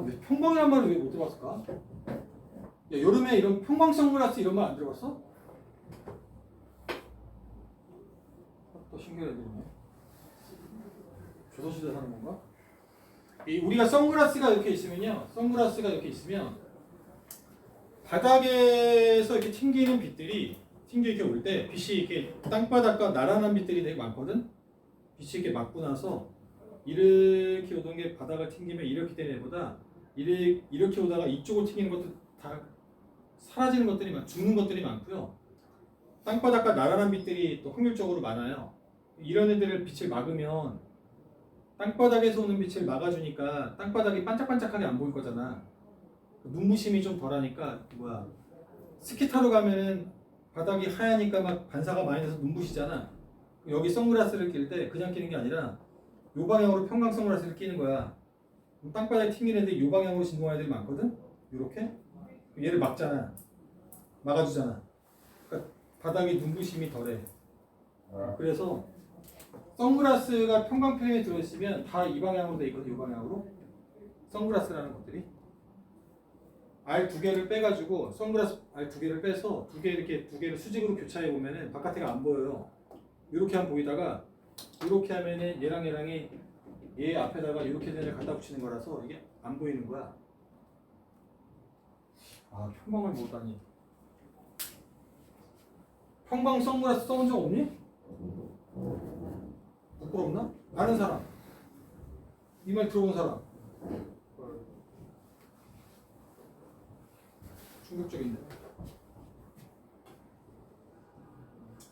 왜 평광이란 말을 왜 못 들어봤을까? 야, 여름에 이런 평광 선글라스 이런 말 안 들어봤어? 또 신기한 애들이네. 조선시대 사는 건가? 우리가 선글라스가 이렇게 있으면요. 선글라스가 이렇게 있으면 바닥에서 이렇게 튕기는 빛들이 이렇게 올 때 빛이 이렇게 땅바닥과 나란한 빛들이 되게 많거든. 빛이 이렇게 맞고 나서 이렇게 오던 게 바닥을 튕기면 이렇게 되는 애보다 이렇게 오다가 이쪽으로 튕기는 것도 다 사라지는 것들이 죽는 것들이 많고요. 땅바닥과 나란한 빛들이 또 확률적으로 많아요. 이런 애들을 빛을 막으면 땅바닥에서 오는 빛을 막아주니까 땅바닥이 반짝반짝하게 안 보일 거잖아. 눈부심이 좀 덜하니까 스키 타러 가면은 바닥이 하얘니까 막 반사가 많이 돼서 눈부시잖아. 여기 선글라스를 낄 때 그냥 끼는 게 아니라 요 방향으로 평광 선글라스를 끼는 거야. 땅바닥에 튕기는데 요 방향으로 진동하는 애들이 많거든. 요렇게 얘를 막잖아. 막아주잖아. 그러니까 바닥이 눈부심이 덜해. 그래서 선글라스가 평광 필름에 들어있으면 다 이 방향으로 돼 있거든. 이 방향으로 선글라스라는 것들이 알 두 개를 빼가지고 선글라스 알 두 개를 빼서 두 개를 수직으로 교차해 보면은 바깥에가 안 보여요. 이렇게 하면 보이다가 이렇게 하면은 얘랑이 얘 앞에다가 이렇게 대를 갖다 붙이는 거라서 이게 안 보이는 거야. 평광을 모르다니. 평광 선글라스 써본 적 없니? 부끄럽나? 아는 사람? 이 말 들어본 사람? 충격적인데.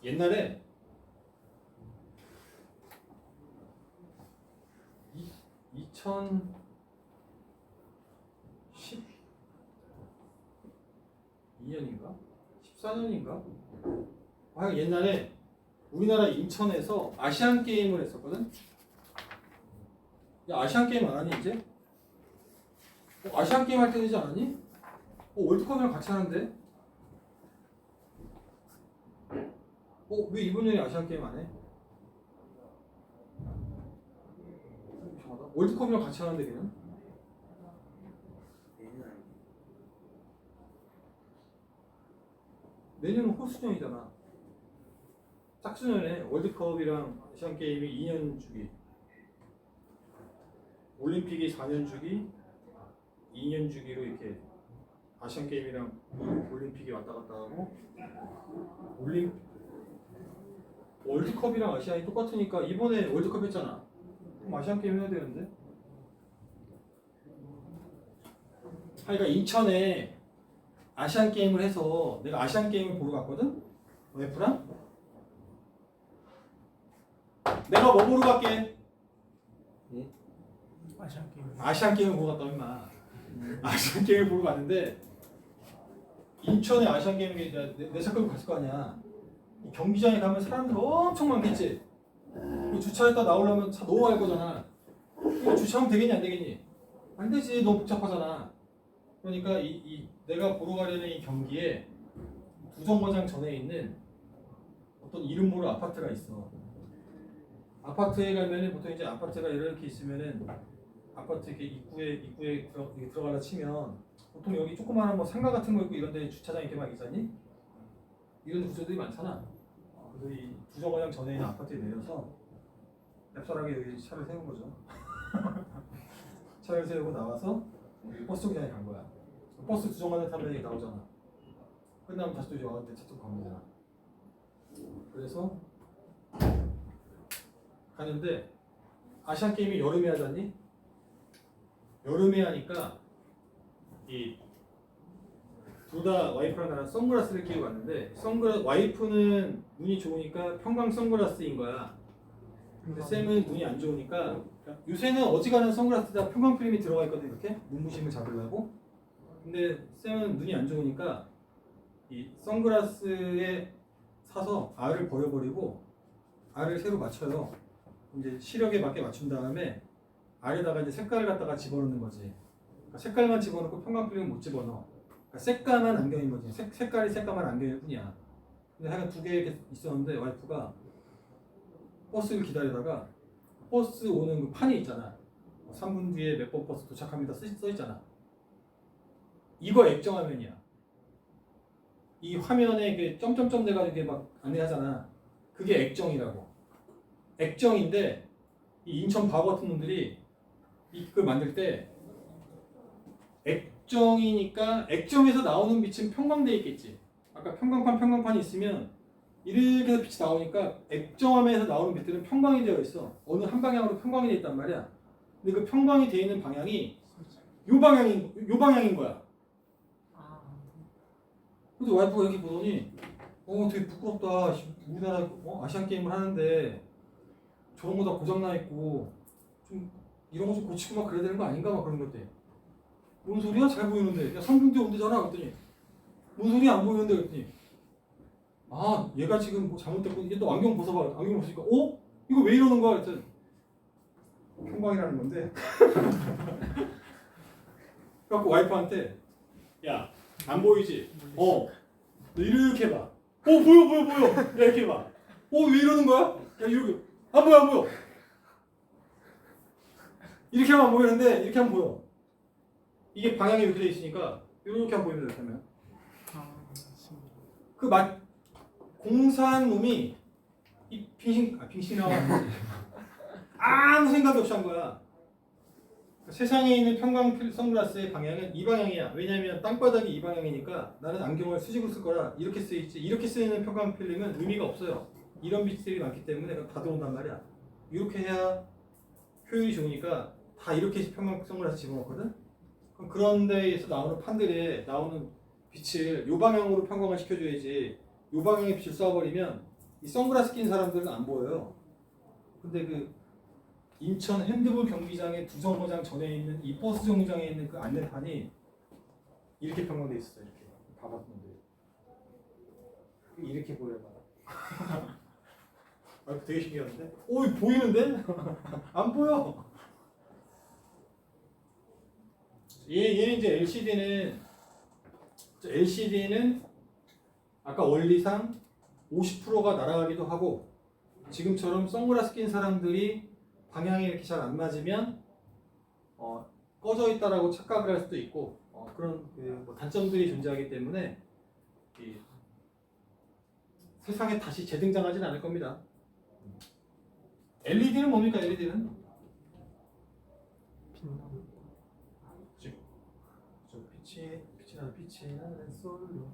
옛날에 2012년인가? 14년인가? 옛날에 우리나라 인천에서 아시안 게임을 했었거든? 야, 아시안 게임 안 하니 이제? 아시안 게임 할 때 되지 않았니? 월드컵이랑 같이 하는데? 왜 이번 년에 아시안 게임 안 해? 이상하다. 월드컵이랑 같이 하는데 걔는? 내년은 호수년이잖아. 짝수년에 월드컵이랑 아시안 게임이 2년 주기, 올림픽이 4년 주기, 2년 주기로 이렇게 아시안 게임이랑 올림픽이 왔다 갔다 하고 월드컵이랑 아시안이 똑같으니까 이번에 월드컵 했잖아. 그럼 아시안 게임 해야 되는데. 그러니까 인천에 아시안 게임을 해서 내가 아시안 게임을 보러 갔거든. F랑 내가 뭐 보러 갈게? 아시안 게임을 보러 갔다 임마. 아시안 게임을 보러 갔는데 인천에 아시안 게임이 내 생각으로 갔을 거 아니야. 경기장에 가면 사람들 엄청 많겠지. 주차했다 나오려면 차 너무 많을 거잖아. 이거 주차하면 되겠니 안 되겠니? 안 되지. 너무 복잡하잖아. 그러니까 내가 보러 가려는 이 경기에 두정거장 전에 있는 어떤 이름 모를 아파트가 있어. 아파트에 가면은 보통 이제 아파트가 이렇게 있으면은 아파트 이렇게 입구에 들어가려 치면 보통 여기 조그마한 뭐 상가 같은 거 있고 이런 데 주차장 이렇게 막 있잖니? 이런 구조들이 많잖아. 그래서 이 두정거장 전에 있는 아파트에 내려서 앱설하게 여기 차를 세운 거죠. 차를 세우고 나와서 버스 정류장에 간 거야. 버스 두정거장 타면 여기 나오잖아. 끝나면 다시 또 이제 와서 내 차 타고 가면 되잖아. 그래서 가는데 아시안 게임이 여름에 하잖니? 여름에 하니까 이 둘 다 와이프랑 나랑 선글라스를 끼고 갔는데 와이프는 눈이 좋으니까 평광 선글라스인 거야. 근데 쌤은 눈이 안 좋으니까 요새는 어지간한 선글라스에다 평광 필름이 들어가 있거든 이렇게 눈부심을 잡으려고. 근데 쌤은 눈이 안 좋으니까 이 선글라스에 사서 알을 버려버리고 알을 새로 맞춰요. 이제 시력에 맞게 맞춘 다음에 알에다가 이제 색깔을 갖다가 집어넣는 거지. 그러니까 색깔만 집어넣고 평광 필름은 못 집어넣어. 그러니까 새까만 안경인 거지. 색깔이 새까만 안경일 뿐이야. 근데 하여간 두 개 이렇게 있었는데 와이프가 버스를 기다리다가 버스 오는 그 판이 있잖아. 3분 뒤에 몇 번 버스 도착합니다 써 있잖아. 이거 액정화면이야. 이 화면에 그 점점점 돼가지고 막 안내하잖아. 그게 액정이라고. 액정인데 이 인천 바보 같은 놈들이 이걸 만들 때 액정이니까 액정에서 나오는 빛은 평광돼 있겠지. 아까 평광판이 있으면 이렇게 해서 빛이 나오니까 액정화면에서 나오는 빛들은 평광이 되어 있어. 어느 한 방향으로 평광이 되어 있단 말이야. 근데 그 평광이 되어 있는 방향이 요 방향인 거야. 근데 와이프가 이렇게 보더니 되게 부끄럽다. 우리나라 아시안 게임을 하는데 저런 거 다 고장나 있고 좀 이런 거 좀 고치고 막 그래야 되는 거 아닌가 막 그런 것들. 뭔 소리야? 잘 보이는데. 야 3분 뒤에 온대잖아. 그랬더니 뭔 소리야? 안 보이는데. 그랬더니 아 얘가 지금 뭐 잘못됐고 이제 또 안경 벗어봐. 안경 벗으니까 이거 왜 이러는 거야? 그랬더니 평광이라는 건데. 그래갖고 와이프한테 야 안 보이지? 너 이렇게 해봐. 보여. 야 이렇게 해봐. 왜 이러는 거야? 야 이렇게 안 보여. 이렇게 하면 안 보이는데 이렇게 하면 보여. 이게 방향이 이렇게 돼 있으니까 이렇게 하면 보입니다. 그러면 그 공사한 놈이 이 빙신 나와 아무 생각이 없이 한 거야. 세상에 있는 평광 선글라스의 방향은 이 방향이야. 왜냐면 땅바닥이 이 방향이니까 나는 안경을 수직으로 쓸 거라 이렇게 쓰이지. 이렇게 쓰이는 평광 필름은 의미가 없어요. 이런 빛들이 많기 때문에 다 들어온단 말이야. 이렇게 해야 효율이 좋으니까 다 이렇게 평광 선글라스 집어넣거든. 그럼 그런 데에서 나오는 판들에 나오는 빛을 이 방향으로 평광을 시켜줘야지. 이 방향에 빛을 쏴버리면 이 선글라스 낀 사람들은 안 보여요. 근데 그 인천 핸드볼 경기장의 두 정거장 전에 있는 이 버스 정류장에 있는 그 안내판이 이렇게 평광돼 있었어요. 이렇게 봐봤는데 이렇게 보여봐. 되게 신기한데? 보이는데? 안 보여. 얘는 이제 LCD는 아까 원리상 50%가 날아가기도 하고 지금처럼 선글라스 낀 사람들이 방향이 이렇게 잘 안 맞으면 꺼져 있다라고 착각을 할 수도 있고 그런 뭐 단점들이 존재하기 때문에 세상에 다시 재등장하진 않을 겁니다. LED는 뭡니까? LED는? 빛이 나는 솔로.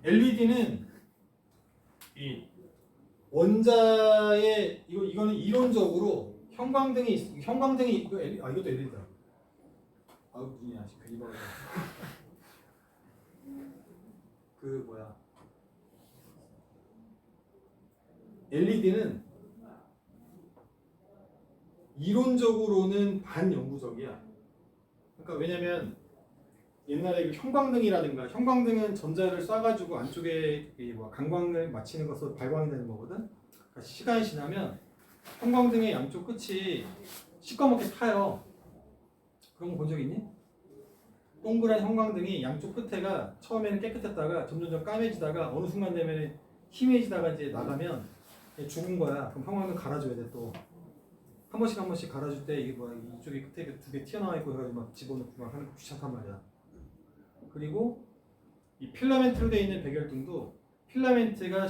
LED는 이 원자의 이거는 이론적으로 형광등이 이것도 LED다. 눈이 아직 괜히 봐요. LED는 이론적으로는 반영구적이야. 그러니까 왜냐면 옛날에 그 형광등은 전자를 쏴가지고 안쪽에 강광을 맞추는 것으로 발광이 되는 거거든. 그러니까 시간이 지나면 형광등의 양쪽 끝이 시꺼멓게 타요. 그런 거 본 적 있니? 동그란 형광등이 양쪽 끝에가 처음에는 깨끗했다가 점점 까매지다가 어느 순간 되면 희미해지다가 이제 나가면 죽은 거야. 그럼 형광등 갈아줘야 돼 또. 한 번씩 갈아줄 때 이쪽에 끝에 두 개 튀어나와 있고 해가지고 막 집어넣고 막 하는 거 귀찮단 말이야. 그리고 이 필라멘트로 되어 있는 백열등도 필라멘트가 어느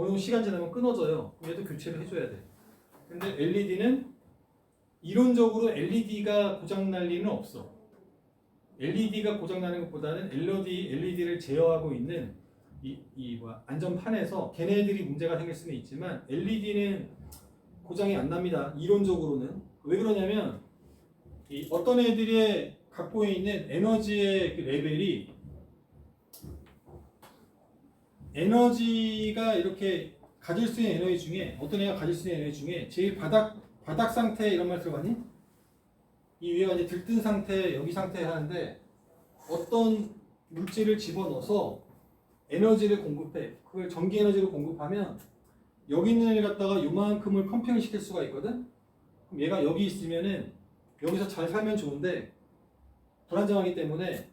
정도 시간 지나면 끊어져요. 얘도 교체를 해줘야 돼. 근데 LED는 이론적으로 LED가 고장날 리는 없어. LED가 고장나는 것보다는 LED를 제어하고 있는 안전판에서 걔네들이 문제가 생길 수는 있지만 LED는 고장이 안 납니다. 이론적으로는. 왜 그러냐면 어떤 애들이 갖고 있는 에너지의 그 레벨이 에너지가 이렇게 가질 수 있는 에너지 중에 어떤 애가 가질 수 있는 에너지 중에 제일 바닥 상태 이런 말 들어봤니? 이 위에가 이제 들뜬 상태, 여기 상태 하는데 어떤 물질을 집어넣어서 에너지를 공급해. 그걸 전기 에너지를 공급하면 여기 있는 애를 갖다가 요만큼을 펌핑을 시킬 수가 있거든? 그럼 얘가 여기 있으면은 여기서 잘 살면 좋은데 불안정하기 때문에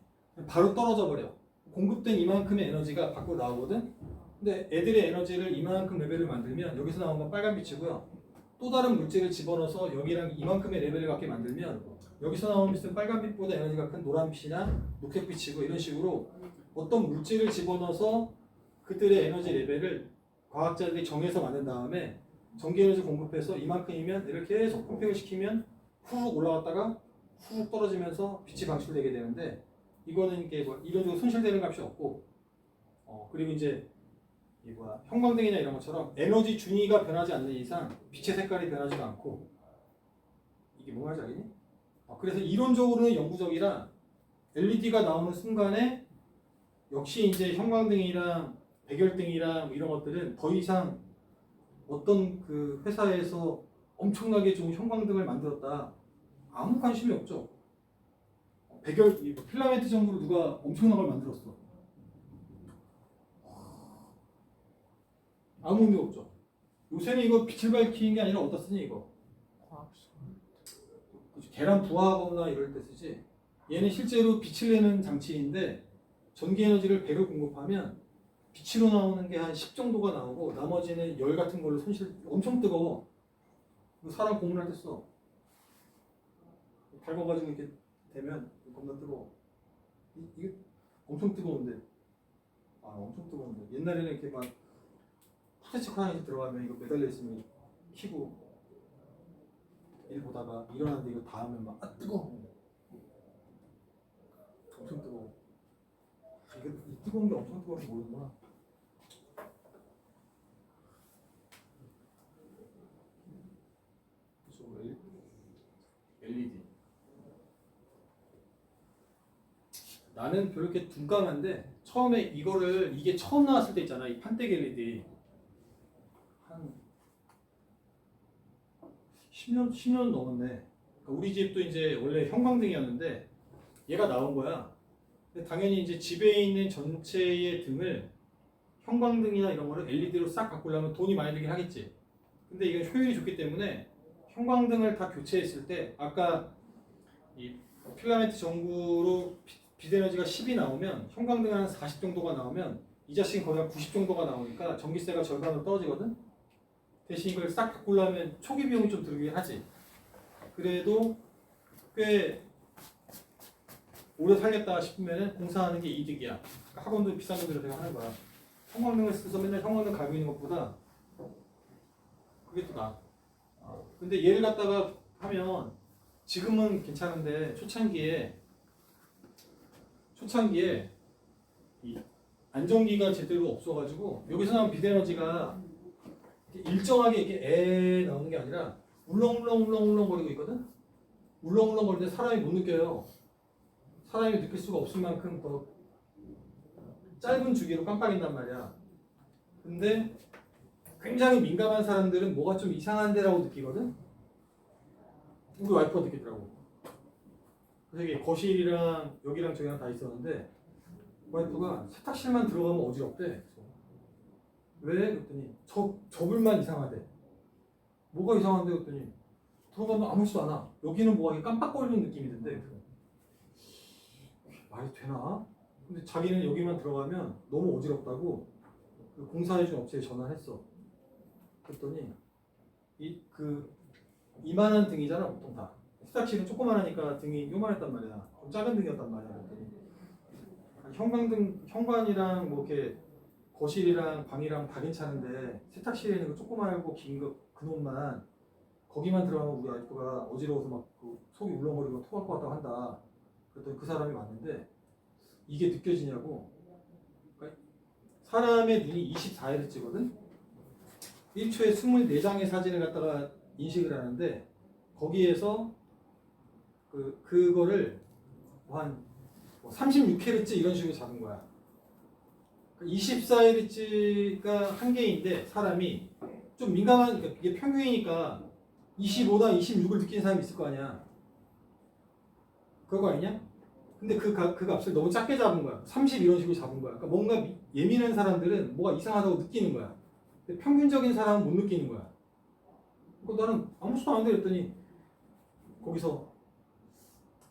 바로 떨어져 버려. 공급된 이만큼의 에너지가 밖으로 나오거든? 근데 애들의 에너지를 이만큼 레벨을 만들면 여기서 나온 건 빨간 빛이고요. 또 다른 물질을 집어넣어서 여기랑 이만큼의 레벨을 갖게 만들면 여기서 나오는 빛은 빨간 빛보다 에너지가 큰 노란 빛이나 녹색 빛이고 이런 식으로 어떤 물질을 집어넣어서 그들의 에너지 레벨을 과학자들이 정해서 만든 다음에 전기 에너지 공급해서 이만큼이면 얘를 계속 펌핑을 시키면 훅 올라갔다가 훅 떨어지면서 빛이 방출되게 되는데 이거는 이게 뭐 이론적으로 손실되는 값이 없고 그리고 이제 이 형광등이나 이런 것처럼 에너지 준위가 변하지 않는 이상 빛의 색깔이 변하지도 않고 이게 뭔 말인지 알겠니? 그래서 이론적으로는 영구적이라 LED가 나오는 순간에 역시 이제 형광등이랑 백열등이랑 이런 것들은 더 이상 어떤 그 회사에서 엄청나게 좋은 형광등을 만들었다 아무 관심이 없죠. 필라멘트 전구로 누가 엄청난 걸 만들었어. 아무 의미 없죠. 요새는 이거 빛을 밝히는 게 아니라 어디다 쓰니 이거? 계란 부화하거나 이럴 때 쓰지. 얘는 실제로 빛을 내는 장치인데 전기 에너지를 배로 공급하면 빛으로 나오는 게 한 10 정도가 나오고 나머지는 열 같은 걸로 엄청 뜨거워. 사람 고문할 때 써. 밟아가지고 이렇게 되면 겁나 뜨거워. 이게 엄청 뜨거운데. 엄청 뜨거운데. 옛날에는 이렇게 막 푸세치코 하나 들어가면 이거 매달려 있으면 키고 일 보다가 일어났는데 이거 닿으면 막 뜨거워. 엄청 뜨거워. 이 뜨거운 게 엄청 뜨거운지 모르는구나. LED. 나는 그렇게 둔감한데 처음에 이게 처음 나왔을 때 있잖아. 이 판때기 LED. 한 10년 넘었네. 그러니까 우리 집도 이제 원래 형광등이었는데 얘가 나온 거야. 근데 당연히 이제 집에 있는 전체의 등을 형광등이나 이런 거를 LED로 싹 바꾸려면 돈이 많이 들긴 하겠지. 근데 이건 효율이 좋기 때문에 형광등을 다 교체했을 때 아까 이 필라멘트 전구로 빛 에너지가 10이 나오면 형광등 한 40 정도가 나오면 이 자식은 거의 한 90 정도가 나오니까 전기세가 절반으로 떨어지거든. 대신 이걸 싹 바꾸려면 초기 비용이 좀 들긴 하지. 그래도 꽤 오래 살겠다 싶으면 공사하는 게 이득이야. 그러니까 학원도 비싼 돈들을 내가 하는 거야. 형광등을 써서 맨날 형광등 갈고 있는 것보다 그게 더 나아. 근데 얘를 갖다가 하면 지금은 괜찮은데 초창기에 이 안정기가 제대로 없어가지고 여기서 나온 빛 에너지가 일정하게 이렇게 나오는 게 아니라 울렁울렁 거리고 있거든. 울렁울렁 거리는데 사람이 못 느껴요. 사람이 느낄 수가 없을 만큼 더 짧은 주기로 깜빡인단 말이야. 근데 굉장히 민감한 사람들은 뭐가 좀 이상한 데라고 느끼거든? 우리 와이프가 느끼더라고. 그래서 이게 거실이랑 여기랑 저기랑 다 있었는데 와이프가 세탁실만 들어가면 어지럽대. 그래서 왜? 그랬더니 저불만 이상하대. 뭐가 이상한데? 그랬더니 들어가면 아무렇지도 않아. 여기는 뭐가 깜빡거리는 느낌이 든대. 말이 되나? 근데 자기는 여기만 들어가면 너무 어지럽다고 그 공사해준 업체에 전화했어. 그랬더니 이만한 등이잖아 보통 다. 세탁실은 조그만하니까 등이 요만했단 말이야. 좀 작은 등이었단 말이야. 그랬더니 현관이랑 뭐 이렇게 거실이랑 방이랑 다 괜찮은데 세탁실에 있는 거 조그만하고 긴 거 그놈만 거기만 들어가면 우리 와이프가 어지러워서 막 그 속이 울렁거리고 토할 것 같다고 한다. 그랬더니 그 사람이 왔는데 이게 느껴지냐고. 그러니까 사람의 눈이 24Hz거든. 1초에 24장의 사진을 갖다가 인식을 하는데 거기에서 그거를 한 36Hz 이런 식으로 잡은 거야. 24Hz가 한계인데 사람이 좀 민감한, 그러니까 이게 평균이니까 25나 26을 느끼는 사람이 있을 거 아니야. 그거 아니냐? 근데 그 값을 너무 작게 잡은 거야. 30 이런 식으로 잡은 거야. 그러니까 뭔가 예민한 사람들은 뭐가 이상하다고 느끼는 거야. 근데 평균적인 사람은 못 느끼는 거야. 그러니까 나는 아무것도 안 돼 그랬더니 거기서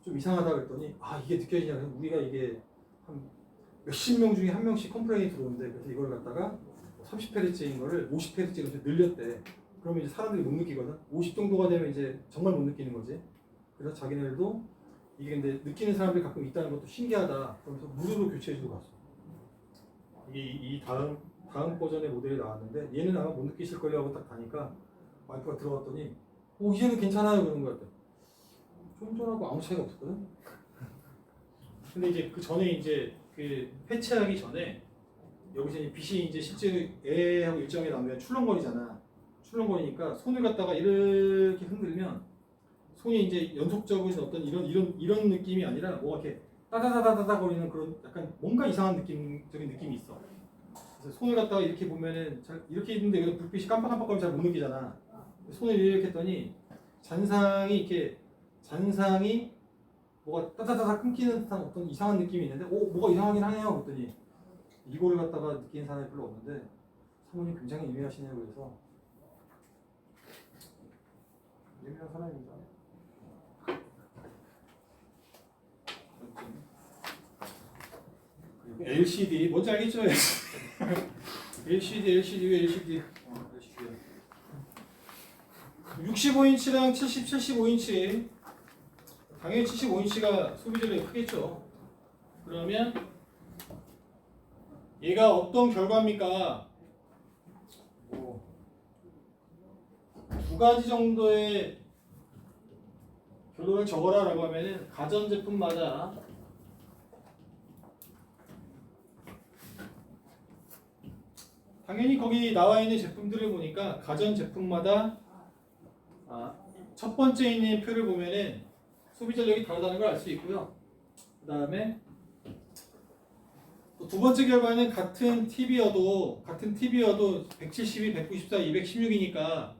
좀 이상하다 그랬더니 아 이게 느껴지냐. 그래서 우리가 이게 한 몇십 명 중에 한 명씩 컴플레인이 들어오는데 그래서 이걸 갖다가 30Hz인 거를 50Hz로 늘렸대. 그러면 이제 사람들이 못 느끼거든. 50 정도가 되면 이제 정말 못 느끼는 거지. 그래서 자기네들도 이게 근데 느끼는 사람들이 가끔 있다는 것도 신기하다. 그러면서 무료로 교체해주고 갔어. 이게 이 다음 버전의 모델이 나왔는데 얘는 아마 못 느끼실 걸요 하고 딱 가니까 와이프가 들어갔더니 이제는 괜찮아요 그러는 거야. 좀 전하고 아무 차이가 없었거든. 근데 이제 그 전에 이제 그 패치하기 전에 여기서 이제 빛이 이제 실제로 애하고 일정에 나오면 출렁거리잖아. 출렁거리니까 손을 갖다가 이렇게 흔들면 손이 이제 연속적인 어떤 이런 느낌이 아니라 뭐가 이렇게 따다다다다다 거리는 그런 약간 뭔가 이상한 느낌적인 느낌이 있어. 그래서 손을 갖다가 이렇게 보면은 잘 이렇게 있는데 여기서 불빛이 깜빡깜빡거리면 잘 못 느끼잖아. 손을 이렇게 했더니 잔상이 뭐가 따다다다 끊기는 듯한 어떤 이상한 느낌이 있는데 뭐가 이상하긴 하네요 그랬더니 이거를 갖다가 느끼는 사람이 별로 없는데 사모님 굉장히 예민하시네요. 그래서 예민한 사람입니다. 그리고 LCD 뭔지 알겠죠? LCD 왜 LCD? LCD야. 65인치랑 75인치 당연히 75인치가 소비자력이 크겠죠. 그러면 얘가 어떤 결과입니까? 두 가지 정도의 결론을 적어라 라고 하면은 가전제품마다 당연히 거기 나와 있는 제품들을 보니까 가전제품마다 첫 번째 있는 표를 보면은 소비자력이 다르다는 걸 알 수 있고요. 그 다음에 또 두 번째 결과는 같은 TV여도 172, 194, 216이니까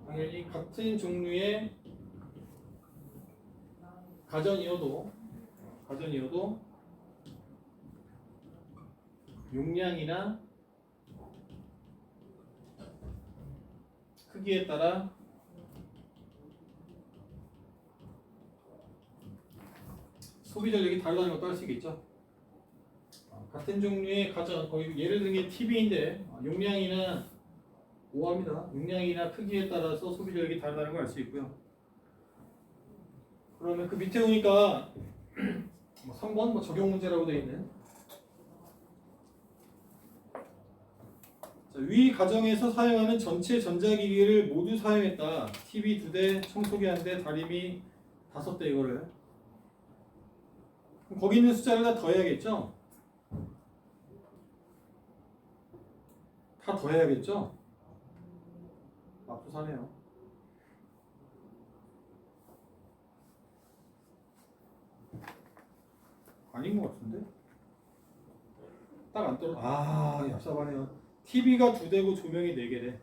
당연히 같은 종류의 가전이어도 용량이나 크기에 따라 소비 전력이 다르다는 것도 알 수 있겠죠. 같은 종류의 가전, 거의 예를 들면 게 TV인데 용량이나 오합니다. 용량이나 크기에 따라서 소비 전력이 다르다는 걸 알 수 있고요. 그러면 그 밑에 보니까 3번 적용 문제라고 되어 있는 위 가정에서 사용하는 전체 전자기기를 모두 사용했다. TV 2대, 청소기 1대, 다리미 5대 이거를 거기 있는 숫자를 다 더해야겠죠? 다 더해야겠죠? 맙소사네요. 아닌 것 같은데? 딱 안 떨어. 얍삽하네요. TV가 2대고 조명이 4개래.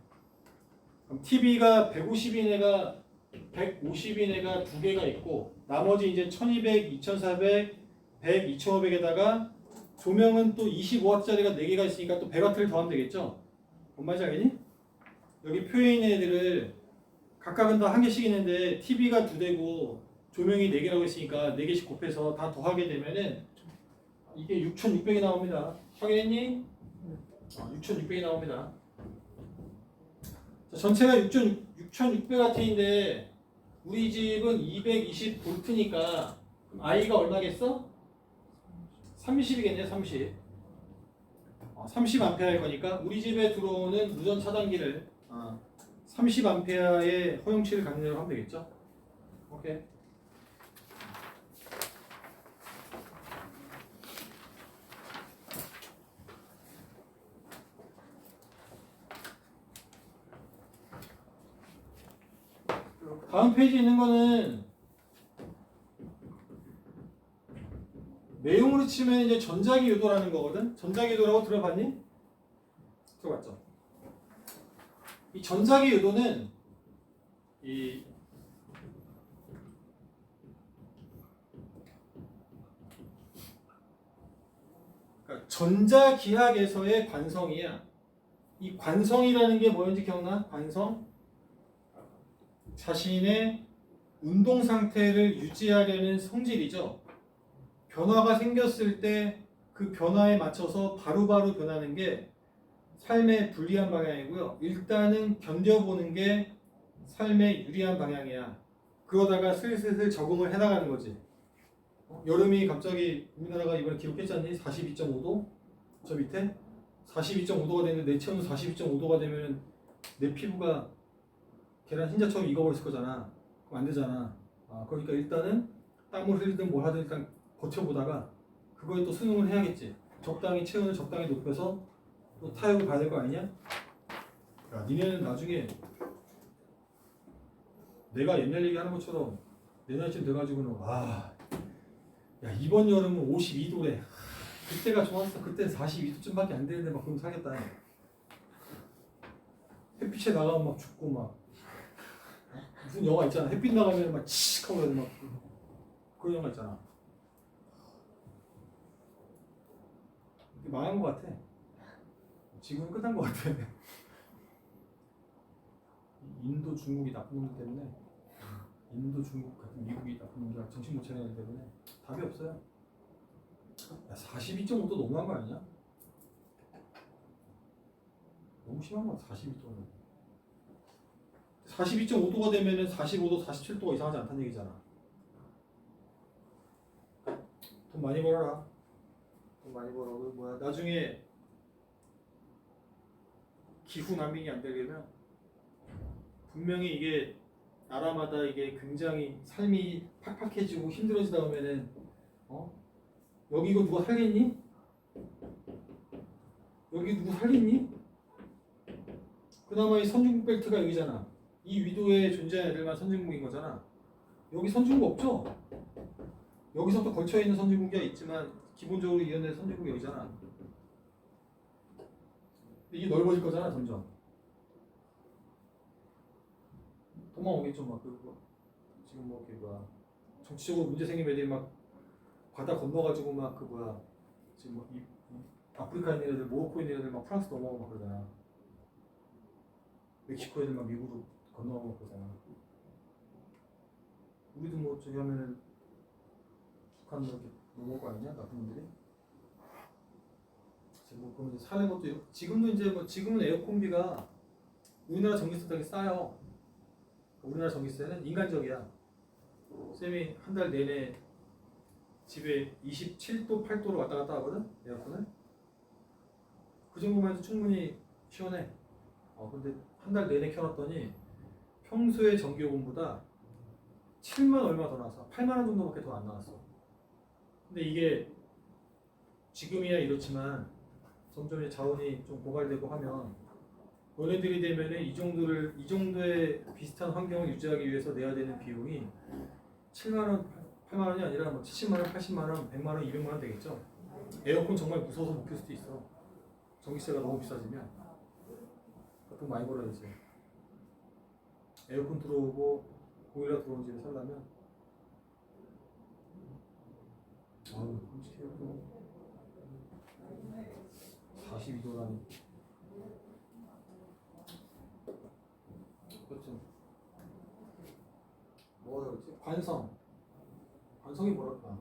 그럼 TV가 150인 애가 150인 애가 2개가 있고 나머지 이제 1200, 2400, 100, 2500에다가 조명은 또 25W짜리가 4개가 있으니까 또 100W를 더하면 되겠죠? 뭔 말인지 알겠니? 여기 표에 있는 애들을 각각은 다 1개씩 있는데 TV가 2대고 조명이 4개라고 했으니까 4개씩 곱해서 다 더하게 되면은 이게 6600이 나옵니다. 확인했니? 6600이 나옵니다. 자, 전체가 6600W인데 우리 집은 220V니까 I가 얼마겠어? 30이겠네. 30. 30A일 거니까 우리 집에 들어오는 무전 차단기를 30A의 허용치를 갖는다고 하면 되겠죠? 오케이. 다음 페이지에 있는 거는 내용으로 거꾸로 치면 이제 전자기 유도라는 거거든. 전자기 유도라고 들어봤니? 들어봤죠. 이 전자기 유도는 이 그러니까 전자기학에서의 관성이야. 이 관성이라는 게 뭐였는지 기억나? 관성? 자신의 운동 상태를 유지하려는 성질이죠. 변화가 생겼을 때 그 변화에 맞춰서 바로바로 변하는 게 삶에 불리한 방향이고요. 일단은 견뎌보는 게 삶에 유리한 방향이야. 그러다가 슬슬 적응을 해나가는 거지. 여름이 갑자기 우리나라가 이번에 기록했잖니? 42.5도? 저 밑에? 42.5도가 되는데 내 체온은 42.5도가 되면 내 피부가 계란 흰자처럼 익어버렸을 거잖아. 그럼 안 되잖아. 그러니까 일단은 땀을 흘리든 뭘 하든 일단 버텨보다가 그거에 또 수능을 해야겠지. 적당히 체온을 적당히 높여서 또 타협을 봐야 될 거 아니냐? 야, 니네는 나중에 내가 옛날 얘기하는 것처럼 내 나이쯤 돼가지고는 야 이번 여름은 52도래. 그때가 좋았어. 그땐 42도쯤밖에 안 되는데 막 그럼 살겠다. 햇빛에 나가면 막 죽고 막 무슨 영화 있잖아. 햇빛 나가면 막 치익 하고 막 그런 영화 있잖아. 망한 것 같아. 지금 끝난 것 같아. 인도 중국이 나쁜 놈들 때문에 인도 중국 같은 미국이 나쁜 놈들 정신 못 차리는 때문에 답이 없어요. 야, 42.5도 너무한 거 아니냐? 너무 심한 거 같아. 42도는 42.5도가 되면은 45도, 47도가 이상하지 않다는 얘기잖아. 돈 많이 벌어라. 돈 많이 벌어. 뭐야? 나중에 기후 난민이 안 되려면 분명히 이게 나라마다 이게 굉장히 삶이 팍팍해지고 힘들어지다 보면은 여기 이거 누가 살겠니? 여기 누구 살겠니? 그나마 이 선진국 벨트가 여기잖아. 이 위도에 존재하는 애들만 선진국인 거잖아. 여기 선진국 없죠? 여기서 또 걸쳐있는 선진국이 있지만 기본적으로 이런 데 선진국이 여기잖아. 이게 넓어질 거잖아 점점. 도망오겠죠 막 그거. 지금 뭐 이렇게 뭐야 정치적으로 문제 생긴 애들이 막 바다 건너가지고 막 그 뭐야 지금 뭐 아프리카에 있는 애들, 모로코에 있는 애들 막 프랑스 넘어가고 막 그러잖아. 멕시코 애들 막 미국으로 건너가고 막 그러잖아. 우리도 뭐 저기 하면은 북한 이렇게 넘어올 거 아니냐 나쁜 놈들이. 지금 뭐 그러면 사는 것도 지금도 이제 뭐 지금은 에어컨비가 우리나라 전기세 되게 싸요. 우리나라 전기세는 인간적이야. 쌤이 한 달 내내 집에 27도, 8도로 왔다 갔다 하거든? 에어컨을? 그 정도만 해도 충분히 시원해. 근데 한 달 내내 켜놨더니 평소에 전기요금보다 7만 얼마 더 나왔어. 8만 원 정도밖에 더 안 나왔어. 근데 이게 지금이야 이렇지만 점점 자원이 좀 고갈되고 하면 너네들이 되면은 이 정도의 비슷한 환경을 유지하기 위해서 내야 되는 비용이 7만 원, 8만 원이 아니라 뭐 70만 원, 80만 원, 100만 원, 200만 원 되겠죠. 에어컨 정말 무서워서 못 켤 수도 있어. 전기세가 너무 비싸지면 돈 많이 벌어야지. 에어컨 들어오고 보일러 들어온 집에 살려면 끔찍해요. 42도라니. 그렇죠. 뭐라 그랬지? 관성이 뭐랄까?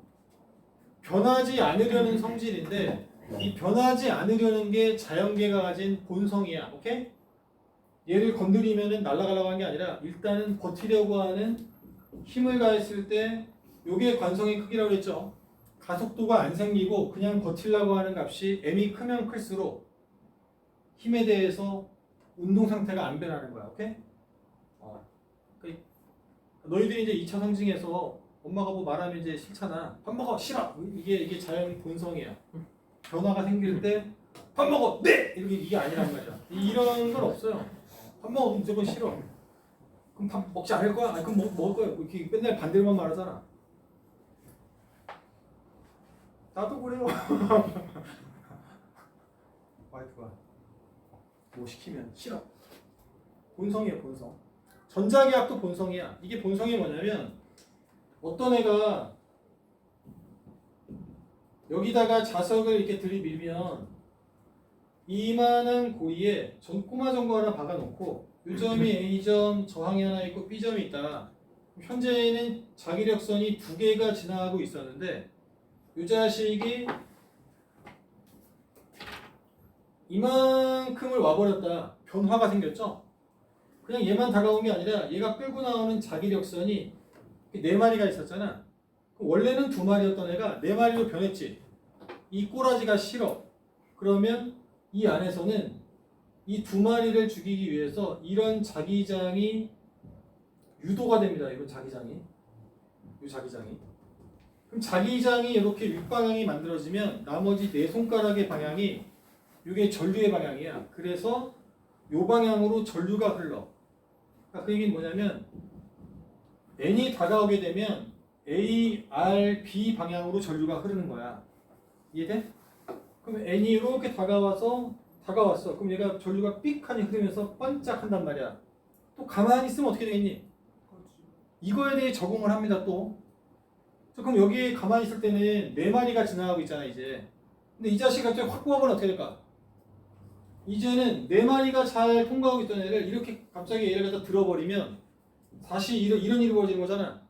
변하지 않으려는 성질인데 이 변하지 않으려는 게 자연계가 가진 본성이야. 오케이? 얘를 건드리면은 날아가려고 하는 게 아니라 일단은 버티려고 하는 힘을 가했을 때 요게 관성의 크기라고 그랬죠. 가속도가 안 생기고 그냥 버티려고 하는 값이 m이 크면 클수록 힘에 대해서 운동 상태가 안 변하는 거야. 오케이? 너희들이 이제 2차 상징에서 엄마가 뭐 말하면 이제 싫잖아. 밥 먹어 싫어. 이게 자연 본성이야. 변화가 생길 때 밥 먹어 네 이게 아니란 말이야. 이런 건 없어요. 밥 먹어 무조건 싫어. 그럼 밥 먹지 않을 거야? 아니, 그럼 먹을 거야. 이렇게 맨날 반대로만 말하잖아. 나도 그래요. 와이프가 뭐 시키면 싫어. 본성이에요, 본성. 전자기압도 본성이야. 이게 본성이 뭐냐면 어떤 애가 여기다가 자석을 이렇게 들이밀면 이만한 고리에 꼬마 전구 하나 박아놓고 이 점이 A점, 저항이 하나 있고 B점이 있다. 현재는 자기력선이 두 개가 지나가고 있었는데 이 자식이 이만큼을 와버렸다. 변화가 생겼죠? 그냥 얘만 다가온 게 아니라 얘가 끌고 나오는 자기력선이 네 마리가 있었잖아. 원래는 두 마리였던 애가 네 마리로 변했지. 이 꼬라지가 싫어. 그러면 이 안에서는 이 두 마리를 죽이기 위해서 이런 자기장이 유도가 됩니다. 이런 자기장이. 이 자기장이. 그럼 자기장이 이렇게 윗방향이 만들어지면 나머지 네 손가락의 방향이 이게 전류의 방향이야. 그래서 이 방향으로 전류가 흘러. 그러니까 그 얘기는 뭐냐면 N이 다가오게 되면 A, R, B 방향으로 전류가 흐르는 거야. 이해돼? 그럼 N이 이렇게 다가왔어. 그럼 얘가 전류가 삑하니 흐르면서 반짝한단 말이야. 또 가만히 있으면 어떻게 되겠니? 이거에 대해 적응을 합니다. 또. 그럼 여기 가만히 있을 때는 네 마리가 지나가고 있잖아 이제. 근데 이 자식이 갑자기 확 뽑아보면 어떻게 될까? 이제는 네 마리가 잘 통과하고 있던 애를 이렇게 갑자기 얘를 갖다 들어버리면 다시 이런 일이 벌어지는 거잖아.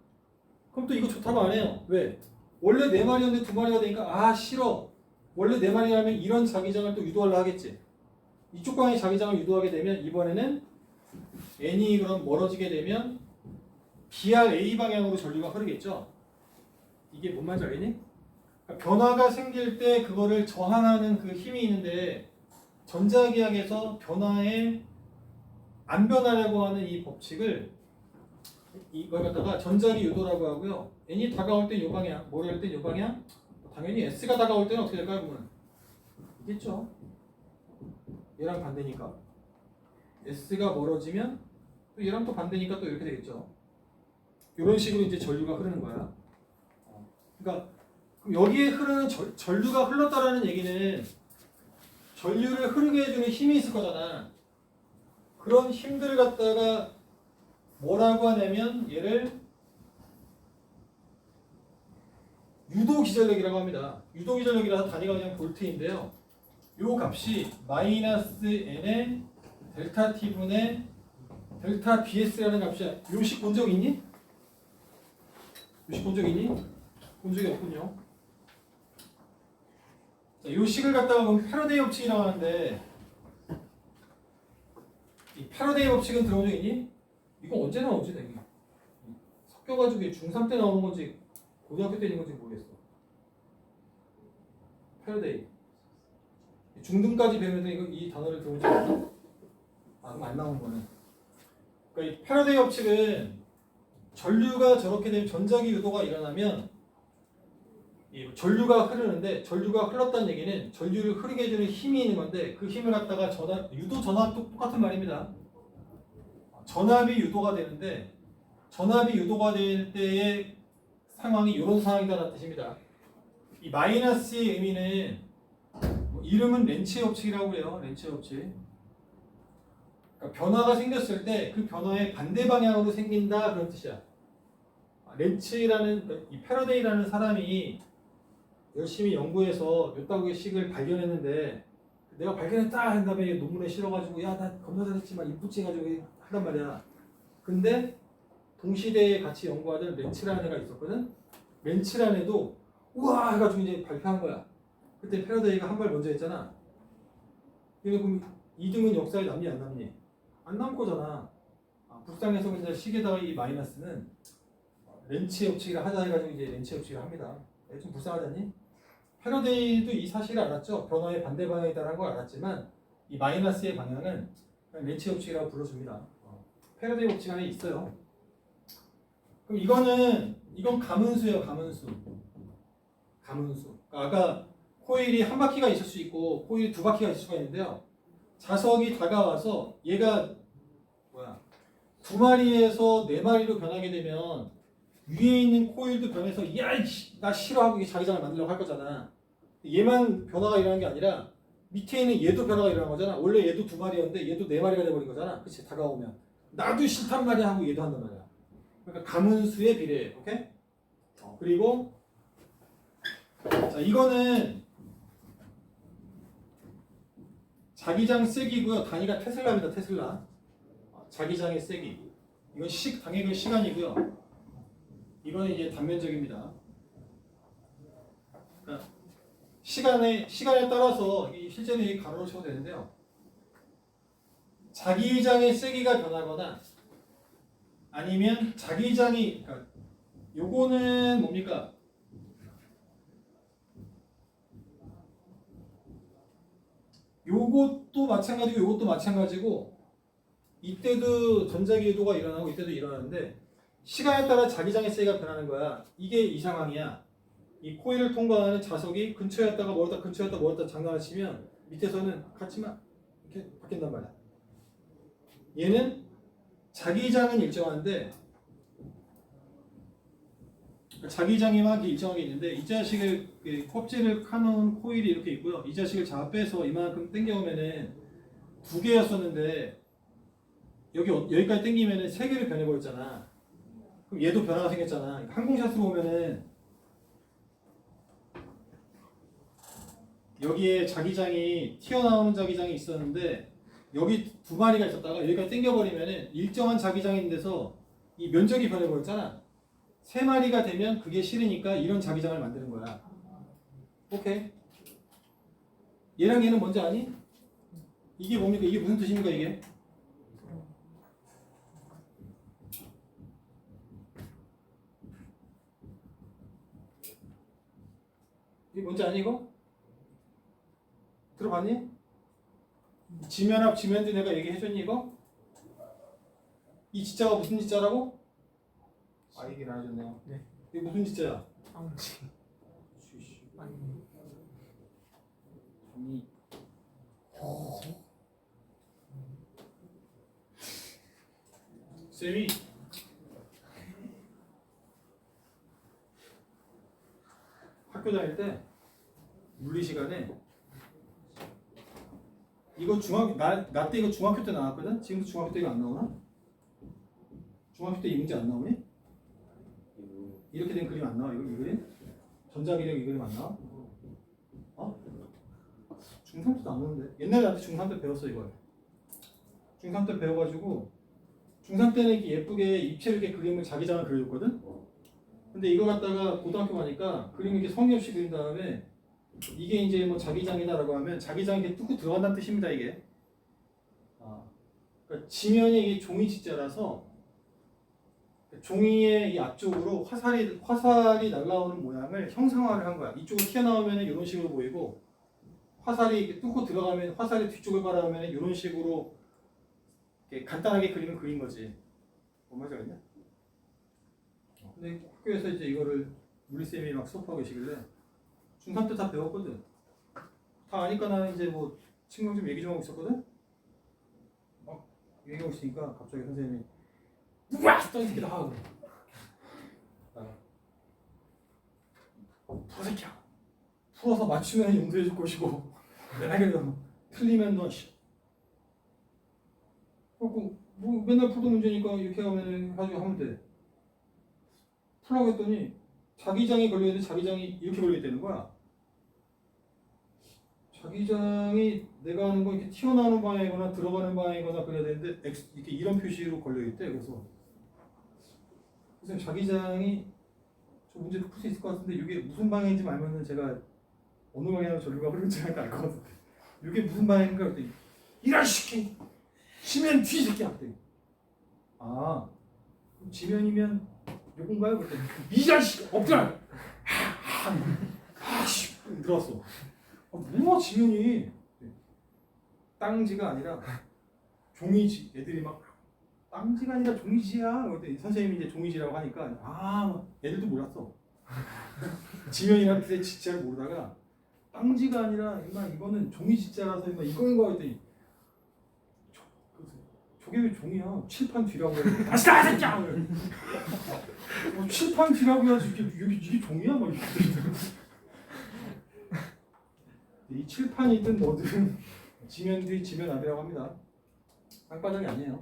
그럼 또 이거 좋다고 안 해요. 왜? 원래 네 마리였는데 두 마리가 되니까 아 싫어. 원래 네 마리라면 이런 자기장을 또 유도하려 하겠지. 이쪽 방향의 자기장을 유도하게 되면 이번에는 N이 그럼 멀어지게 되면 BR-A 방향으로 전류가 흐르겠죠. 이게 뭔 말인지 알겠니? 그러니까 변화가 생길 때 그거를 저항하는 그 힘이 있는데 전자기학에서 변화에 안 변하려고 하는 이 법칙을 이걸 갖다가 전자기 유도라고 하고요. N이 다가올 땐 이 방향, 뭐를 할 땐 이 방향. 당연히 S가 다가올 때는 어떻게 될까요? 보면 있겠죠. 얘랑 반대니까 S가 멀어지면 또 얘랑 또 반대니까 또 이렇게 되겠죠. 이런 식으로 이제 전류가 흐르는 거야. 그러니까 여기에 흐르는 전류가 흘렀다라는 얘기는 전류를 흐르게 해주는 힘이 있을 거잖아. 그런 힘들을 갖다가 뭐라고 하냐면 얘를 유도기전력이라고 합니다. 유도기전력이라서 단위가 그냥 볼트인데요. 요 값이 마이너스 n의 델타 t분의 델타 bs라는 값이야. 요 식 본 적 있니? 요 식 본 적 있니? 본 적이 없군요. 자, 요 식을 갖다가 보면 패러데이 법칙이라고 하는데 이 패러데이 법칙은 들어본 적 있니? 이거 언제 나오지? 되게 섞여가지고 중3 때 나오는 건지 고등학교 때 있는 건지 모르겠어. 패러데이 중등까지 배우면 이 단어를 들어본 적 있나? 아, 그럼 안 나온 거네. 그러니까 이 패러데이 법칙은 전류가 저렇게 되면 전자기 유도가 일어나면 이 전류가 흐르는데 전류가 흘렀다는 얘기는 전류를 흐르게 해주는 힘이 있는 건데 그 힘을 갖다가 유도 전압도 똑같은 말입니다. 전압이 유도가 되는데 전압이 유도가 될 때의 상황이 이런 상황이다라는 뜻입니다. 이 마이너스의 의미는 이름은 렌치의 법칙이라고 해요. 렌치의 법칙. 그러니까 변화가 생겼을 때 그 변화의 반대 방향으로 생긴다 그런 뜻이야. 렌치라는 이 패러데이라는 사람이 열심히 연구해서 요따구의 식을 발견했는데 내가 발견했다 한 다음에 논문에 실어가지고 야 나 겁나 잘했지만 인풋 해가지고 하단 말이야. 근데 동시대에 같이 연구하던 렌치라는 애가 있었거든. 렌치라는 애도 우와 해가지고 이제 발표한 거야. 그때 패러데이가 한 발 먼저 했잖아. 그럼 2등은 역사에 남니 안 남니? 안 남을 거잖아. 불쌍해서 이제 식에다가 이 마이너스는 렌치의 법칙이라 하자 해가지고 이제 렌치의 법칙을 합니다. 좀 불쌍하지 않니? 패러데이도 이 사실을 알았죠. 변화의 반대 방향이다라는 걸 알았지만 이 마이너스의 방향은 렌치의 법칙이라고 불러줍니다. 패러데이 법칙 안에 있어요. 그럼 이건 가문수예요. 가문수. 그러니까 아까 코일이 한 바퀴가 있을 수 있고 코일이 두 바퀴가 있을 수가 있는데요. 자석이 다가와서 얘가 두 마리에서 네 마리로 변하게 되면 위에 있는 코일도 변해서 야, 나 싫어하고 자기장을 만들려고 할 거잖아. 얘만 변화가 일어나는 게 아니라 밑에 있는 얘도 변화가 일어난 거잖아. 원래 얘도 2마리였는데 얘도 4마리가 돼버린 거잖아. 그치? 다가오면 나도 싫단 말이야 하고 얘도 한단 말이야. 그러니까 가문수에 비례해. 오케이? 그리고 자 이거는 자기장 세기고요. 단위가 테슬라입니다. 테슬라. 자기장의 세기. 이건 당연히 시간이고요. 이거는 이제 단면적입니다. 그러니까 시간에 따라서 실제는 이 가로로 쳐도 되는데요. 자기장의 세기가 변하거나 아니면 자기장이 그러니까 요거는 뭡니까? 요것도 마찬가지고 요것도 마찬가지고 이때도 전자기도가 일어나고 이때도 일어나는데 시간에 따라 자기장의 세기가 변하는 거야. 이게 이 상황이야. 이 코일을 통과하는 자석이 근처였다가 멀었다 근처였다 멀었다 장난을 치면 밑에서는 같지만 이렇게 바뀐단 말이야. 얘는 자기장은 일정한데 자기장에만 일정하게 있는데 이 자식을 껍질을 까놓은 코일이 이렇게 있고요. 이 자식을 잡아 빼서 이만큼 당겨오면은 2개였었는데 여기까지 당기면은 3개를 변해버렸잖아. 그럼 얘도 변화가 생겼잖아. 항공샷으로 보면은 여기에 자기장이 튀어나오는 자기장이 있었는데 여기 2마리가 있었다가 여기까지 당겨버리면은 일정한 자기장이 있는 데서 이 면적이 변해버렸잖아. 3마리가 되면 그게 싫으니까 이런 자기장을 만드는 거야. 오케이? 얘랑 얘는 뭔지 아니? 이게 뭡니까? 이게 무슨 뜻입니까 이게? 이게 뭔지 아니 이거? 들어봤니? 지면합 지면도 내가 얘기해줬니 이거? 이 지자가 무슨 지자라고? 아 얘기를 안 해줬네요. 네. 이게 무슨 지자야? 땅지. 아니. 이 쌤이 학교 다닐 때 물리 시간에 이거 나 때 이거 중학교 때 나왔거든? 지금도 중학교 때 이거 안 나오나? 중학교 때 이 문제 안 나오니? 이렇게 된 그림 안 나와? 이 그림? 전자기력 이 그림 안 나와? 어? 중3 때도 안 오는데 옛날에 나한테 중3 때 배웠어 이걸. 중3 때 배워가지고 중3 때는 이렇게 예쁘게 입체로 이렇게 그림을 자기장을 그려줬거든? 근데 이거 갖다가 고등학교 가니까 그림 이렇게 성의 없이 그린 다음에 이게 이제 뭐 자기장이다라고 하면 자기장이 이렇게 뚝뚝 들어간다는 뜻입니다 이게. 그러니까 지면이 이게 종이 지자라서 종이의 이 앞쪽으로 화살이 날라오는 모양을 형상화를 한 거야. 이쪽으로 튀어나오면 이런 식으로 보이고 화살이 이렇게 뚫고 들어가면 화살이 뒤쪽을 바라보면 이런 식으로 이렇게 간단하게 그림을 그린 거지. 뭔 말인지 알겠냐? 근데 학교에서 이제 이거를 물리쌤이 막 수업하고 계시길래 중3 때 다 배웠거든. 다 아니까 나는 이제 뭐 친구랑 좀 얘기 좀 하고 있었거든. 막 얘기하고 있으니까 갑자기 선생님이 누구야? 이 새끼다 하고 풀어 새끼야. 풀어서 맞추면 용서해 줄 것이고 내가 틀리면 너 뭐 맨날 풀던 문제니까 이렇게 하면 돼. 풀라고 했더니 자기장이 걸려있는데 자기장이 이렇게 걸려있다는 거야. 자기장이 내가 하는 거 이렇게 튀어나오는 방향이거나 들어가는 방향이거나 그래야 되는데 이렇게 이런 표시로 걸려있대. 그래서 선생님 자기장이 저 문제 풀 수 있을 것 같은데 이게 무슨 방향인지 알면은 제가 어느 방향으로 전류가 흐르는지 알 것 같은데 이게 무슨 방향인가 그랬더니 이런 새끼 지면 뒤 새끼야 그랬더니 아 지면이면 요건가요? 그랬더니 이 자식 엎드려 아씨 들어왔어. 뭐야 지면이 땅지가 아니라 종이지. 애들이 막 땅지가 아니라 종이지야. 그랬더니 선생님이 이제 종이지라고 하니까 애들도 몰랐어. 지면이라는 뜻의 지자를 모르다가 땅지가 아니라 이거는 종이지자라서 이거인 거 했더니 저게 왜 종이야? 칠판 뒤라고 해. 다시 나 새끼야! 칠판 뒤라고 해야지 이게 종이야? 막 이렇게. 이 칠판이든 뭐든 지면 뒤 지면 앞이라고 합니다. 땅바닥이 아니에요.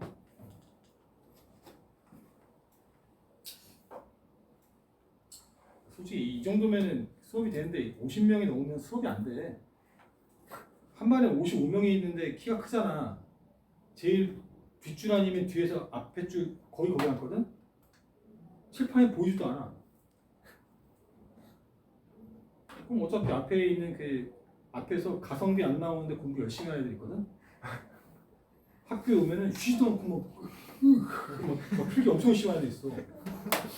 솔직히 이 정도면은 수업이 되는데 50명이 넘으면 수업이 안 돼. 한 반에 55명이 있는데 키가 크잖아. 제일 뒷줄 아니면 뒤에서 앞에 줄 거의 거기 앉거든? 칠판이 보이지도 않아. 그럼 어차피 앞에 있는 그 앞에서 가성비 안 나오는데 공부 열심히 하는 애들 있거든? 학교에 오면은 쉬지도 않고 막 필기 엄청 열심히 하는 애 있어.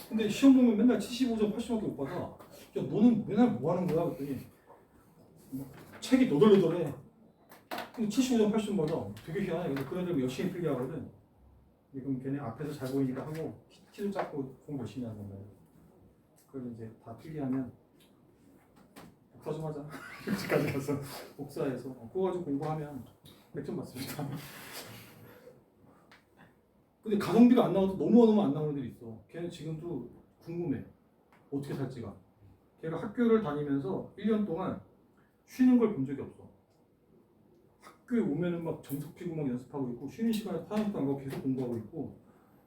근데 시험 보면 맨날 75점, 80점밖에 못 받아. 야, 너는 맨날 뭐 하는 거야? 그랬더니 책이 너덜너덜해. 근데 75점, 80점 받아. 되게 희한해. 근데 그런 애들 열심히 필기 하거든. 그럼 걔네 앞에서 잘 보이니까 하고 키도 작고 공부 열심히 하는 거야. 그래서 이제 다 필기하면 복사 좀 하자. 여기까지 가서 복사해서 그거 가지고 공부하면 100점 맞습니다. 근데 가성비가 안 나와도 너무 안 나오는 애들이 있어. 걔는 지금도 궁금해. 어떻게 살지가. 걔가 학교를 다니면서 1년 동안 쉬는 걸 본 적이 없어. 학교에 오면은 막 정석 피고 막 연습하고 있고 쉬는 시간에 화장실도 안 가고 계속 공부하고 있고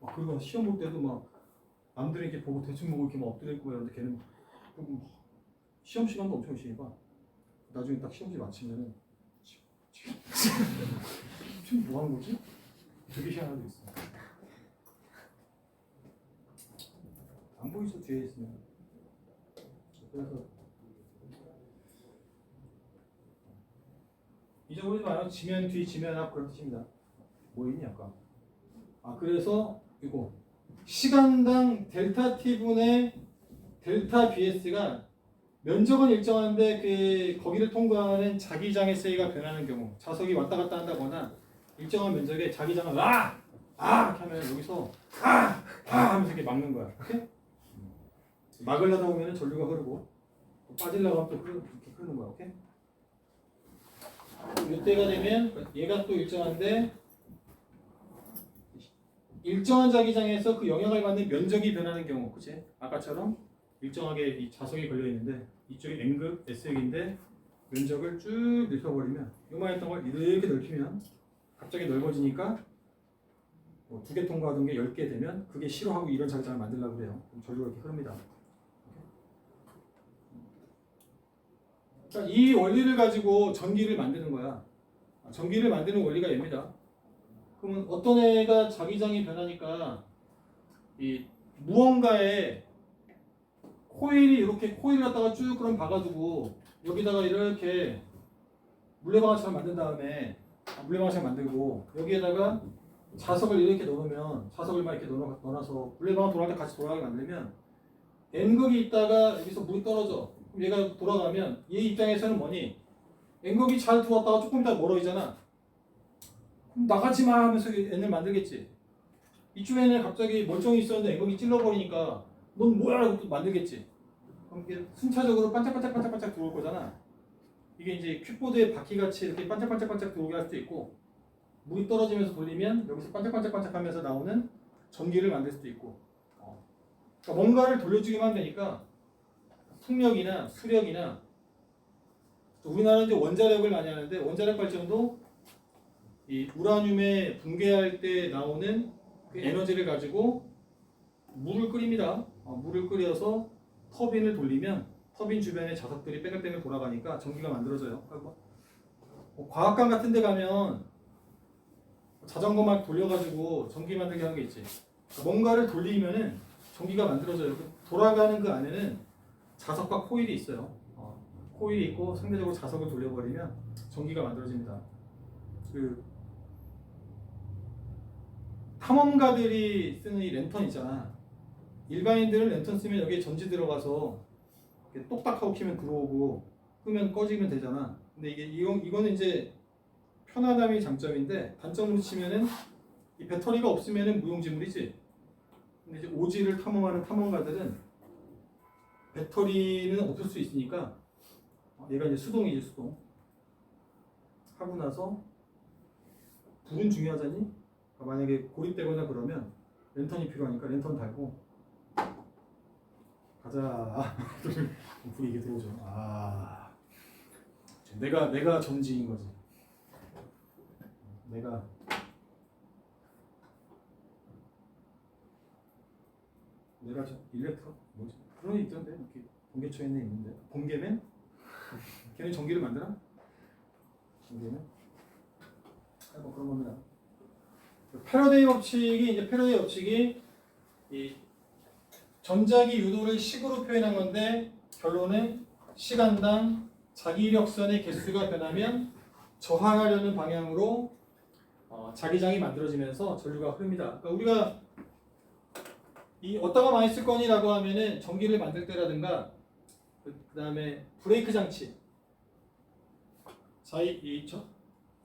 막 그리고 시험 볼 때도 막 남들이 이렇게 보고 대충 보고 이렇게 막 엎드려 있고 이러는데 걔는 막 시험 시간도 엄청 열심히 봐. 나중에 딱 시험지 마치면은 지금 뭐 하는 거지? 되게 희한한 게 있어. 안 보이죠 뒤에 있으면. 그래서 잊어버리지 마요. 지면 뒤 지면 앞 그런 뜻입니다. 뭐 있니 아까? 그래서 이거 시간당 델타 t분의 델타 bs가 면적은 일정한데 그 거기를 통과하는 자기장의 세기가 변하는 경우 자석이 왔다 갔다 한다거나 일정한 면적에 자기장을 이렇게 하면 여기서 하면서 이렇게 막는 거야. 오케이? 막으려다 보면 전류가 흐르고 또 빠지려고 하면 또 이렇게 흐르는 거야. 오케이? 이때가 되면 얘가 또 일정한데 일정한 자기장에서 그 영향을 받는 면적이 변하는 경우, 그치? 아까처럼 일정하게 이 자석이 걸려 있는데 이쪽이 N극 S극인데 면적을 쭉 넓혀버리면 요만했던 걸 이렇게 넓히면 갑자기 넓어지니까 뭐 2개 통과하던 게 10개 되면 그게 싫어하고 이런 자기장을 만들려고 그래요. 그럼 전류가 이렇게 흐릅니다. 그러니까 이 원리를 가지고 전기를 만드는 거야. 전기를 만드는 원리가 얘입니다. 그러면 어떤 애가 자기장이 변하니까 이 무언가에 코일이 이렇게 코일을 갖다가 쭉 그럼 박아두고 여기다가 이렇게 물레방아처럼 만든 다음에 물레방아처럼 만들고 여기에다가 자석을 이렇게 넣으면 자석을 막 이렇게 넣어놔서 물레방아 돌아갈 때 같이 돌아가게 만들면 N극이 있다가 여기서 물이 떨어져. 그럼 얘가 돌아가면 얘 입장에서는 뭐니? N극이 잘 들어왔다가 조금 이따 멀어지잖아. 그럼 나가지 마 하면서 N을 만들겠지. 이쪽에는 갑자기 멀쩡히 있었는데 N극이 찔러버리니까 넌 뭐야? 라고 또 만들겠지. 그럼 이게 순차적으로 반짝반짝 들어올 거잖아. 이게 이제 큐보드의 바퀴같이 이렇게 반짝반짝 들어오게 할 수도 있고 물이 떨어지면서 돌리면 여기서 반짝반짝 하면서 나오는 전기를 만들 수도 있고 그러니까 뭔가를 돌려주기만 되니까 풍력이나 수력이나 우리나라는 이제 원자력을 많이 하는데 원자력 발전도 이 우라늄에 붕괴할 때 나오는 그 에너지를 가지고 물을 끓입니다. 물을 끓여서 터빈을 돌리면 터빈 주변에 자석들이 뺑글뺑글 돌아가니까 전기가 만들어져요. 과학관 같은 데 가면 자전거 막 돌려가지고 전기 만들게 하는 게 있지. 뭔가를 돌리면은 전기가 만들어져요. 돌아가는 그 안에는 자석과 코일이 있어요. 코일이 있고 상대적으로 자석을 돌려버리면 전기가 만들어집니다. 그 탐험가들이 쓰는 이 랜턴 있잖아. 일반인들은 랜턴 쓰면 여기에 전지 들어가서 똑딱하고 키면 들어오고 끄면 꺼지면 되잖아. 근데 이거는 이제 편안함이 장점인데 단점으로 치면은 이 배터리가 없으면은 무용지물이지. 근데 이제 오지를 탐험하는 탐험가들은 배터리는 없을 수 있으니까 얘가 이제 수동이지 수동. 하고 나서 불은 중요하잖니? 그러니까 만약에 고립되거나 그러면 랜턴이 필요하니까 랜턴 달고 가자. 불이 이게 들어오죠. 내가 전지인 거지. 내가 일렉트로 뭐지? 그런 애 있던데 이렇게 번개초에 있는데 번개맨? 걔는 전기를 만드나? 번개맨? 뭐 그런 겁니다. 패러데이 법칙이 이 전자기 유도를 식으로 표현한 건데 결론은 시간당 자기력선의 개수가 변하면 저항하려는 방향으로 자기장이 만들어지면서 전류가 흐릅니다. 그러니까 우리가 이 어디다가 많이 쓸 거니라고 하면은 전기를 만들 때라든가 그 다음에 브레이크 장치.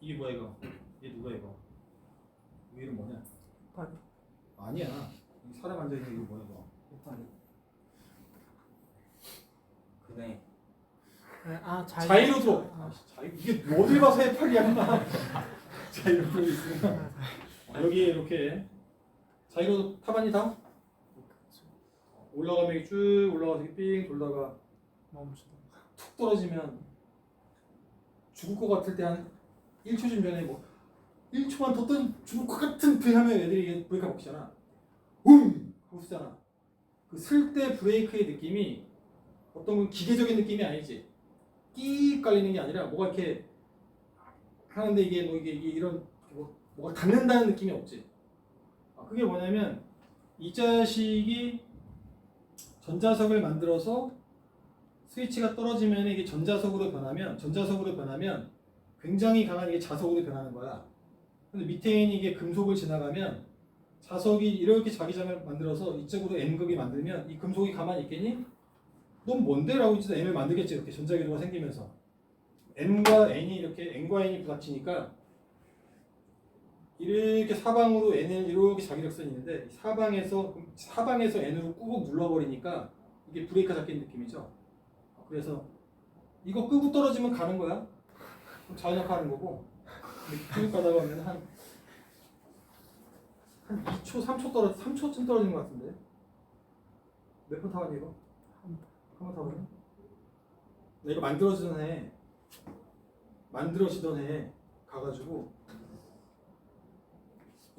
이게 뭐야 이거? 이게 누가 이거? 이게 이름 뭐냐? 파리. 아니야. 이 사람 앉아 있는 이거 뭐야 이거? 파리. 그네. 자이로드롭. 이게 어딜 봐서 해파리야? 자이로드롭 있으면 여기에 이렇게 자이로드롭 타봤니 다? 올라가면 이렇게 쭉 올라가서 이렇게 삥 돌다가 멈추다. 툭 떨어지면 죽을 것 같을 때 한 1초쯤 전에 뭐 1초만 더 떠 죽을 것 같은 그 하면 애들이 브레이크 먹잖아. 하고 쓰잖아. 그 쓸 때 브레이크의 느낌이 어떤 건 기계적인 느낌이 아니지. 끼 깔리는 게 아니라 뭐가 이렇게 하는데 이게 이런 뭐가 닿는다는 느낌이 없지. 그게 뭐냐면 이 자식이 전자석을 만들어서 스위치가 떨어지면 이게 전자석으로 변하면 굉장히 강한 이게 자석으로 변하는 거야. 근데 밑에 있는 이게 금속을 지나가면 자석이 이렇게 자기장을 만들어서 이쪽으로 N극이 만들면 이 금속이 가만히 있겠니? 넌 뭔데? 라고 진짜 N을 만들겠지. 이렇게 전자기도가 생기면서 N과 N이 부닥치니까 이렇게 사방으로 N을 이렇게 자기력선이 있는데 사방에서 N으로 꾹 눌러버리니까 이게 브레이크 잡힌 느낌이죠. 그래서 이거 끄고 떨어지면 가는 거야. 그럼 자연역하는 거고 쭉 가다가 보면 한 2초, 3초쯤 떨어지는 것 같은데. 몇 번 타봤니 이거? 한 번 타봤니? 나 이거 만들어지던 해 가가지고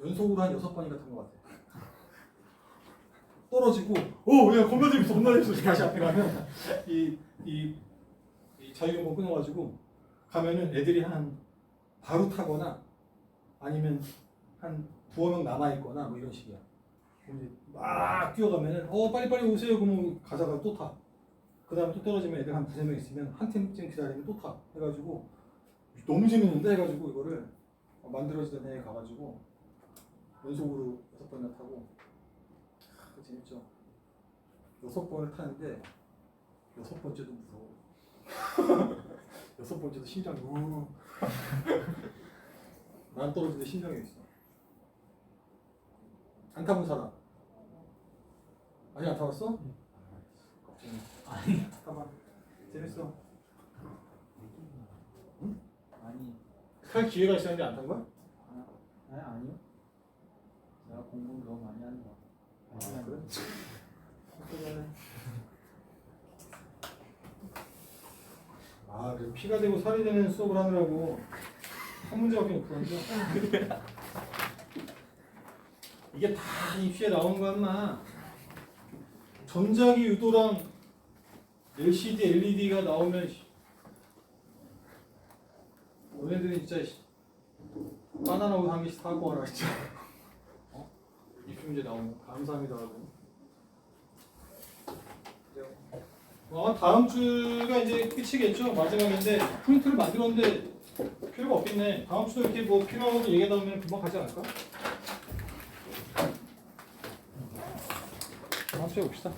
연속으로 한 6번인가 탄 것 같아. 떨어지고 야 겁나 재밌어 다시 앞에 가면 이 자유연봉 끊어가지고 가면은 애들이 바로 타거나 아니면 한 두어 명 남아있거나 뭐 이런 식이야. 막 뛰어가면은 빨리 오세요. 그러면 가다가 또 타. 그 다음에 또 떨어지면 애들 한 두세 명 있으면 한 팀쯤 기다리면 또 타. 해가지고 너무 재밌는데 해가지고 이거를 만들어지던 애 가가지고 연속으로 6번이나 타고 재밌죠. 6번을 타는데 6번째도 무서워. 6번째도 심장이 난 떨어지는데 심장이 있어. 안 타본 사람? 아니 안 타봤어? 아니. 타봐. 재밌어. 응? 아니. 탈 기회가 있었는데 안 탄 거야? 아니요. 내가 공부를 너무 많이 하는 거. 그래? 그래 피가 되고 살이 되는 수업을 하느라고 한 문제밖에 못 풀었죠. 이게 다 입시에 나오는 거 인마. 전자기 유도랑 LCD, LED가 나오면 너네들이 진짜 바나나 옷 한 개씩 사고 와라 진짜. 입시 문제 나오면 감사합니다 하고. 다음 주가 이제 끝이겠죠. 마지막인데 포인트를 만들었는데 필요가 없겠네. 다음 주도 이렇게 뭐 필요한 거 얘기하다 보면 금방 가지 않을까? 다음 주에 봅시다.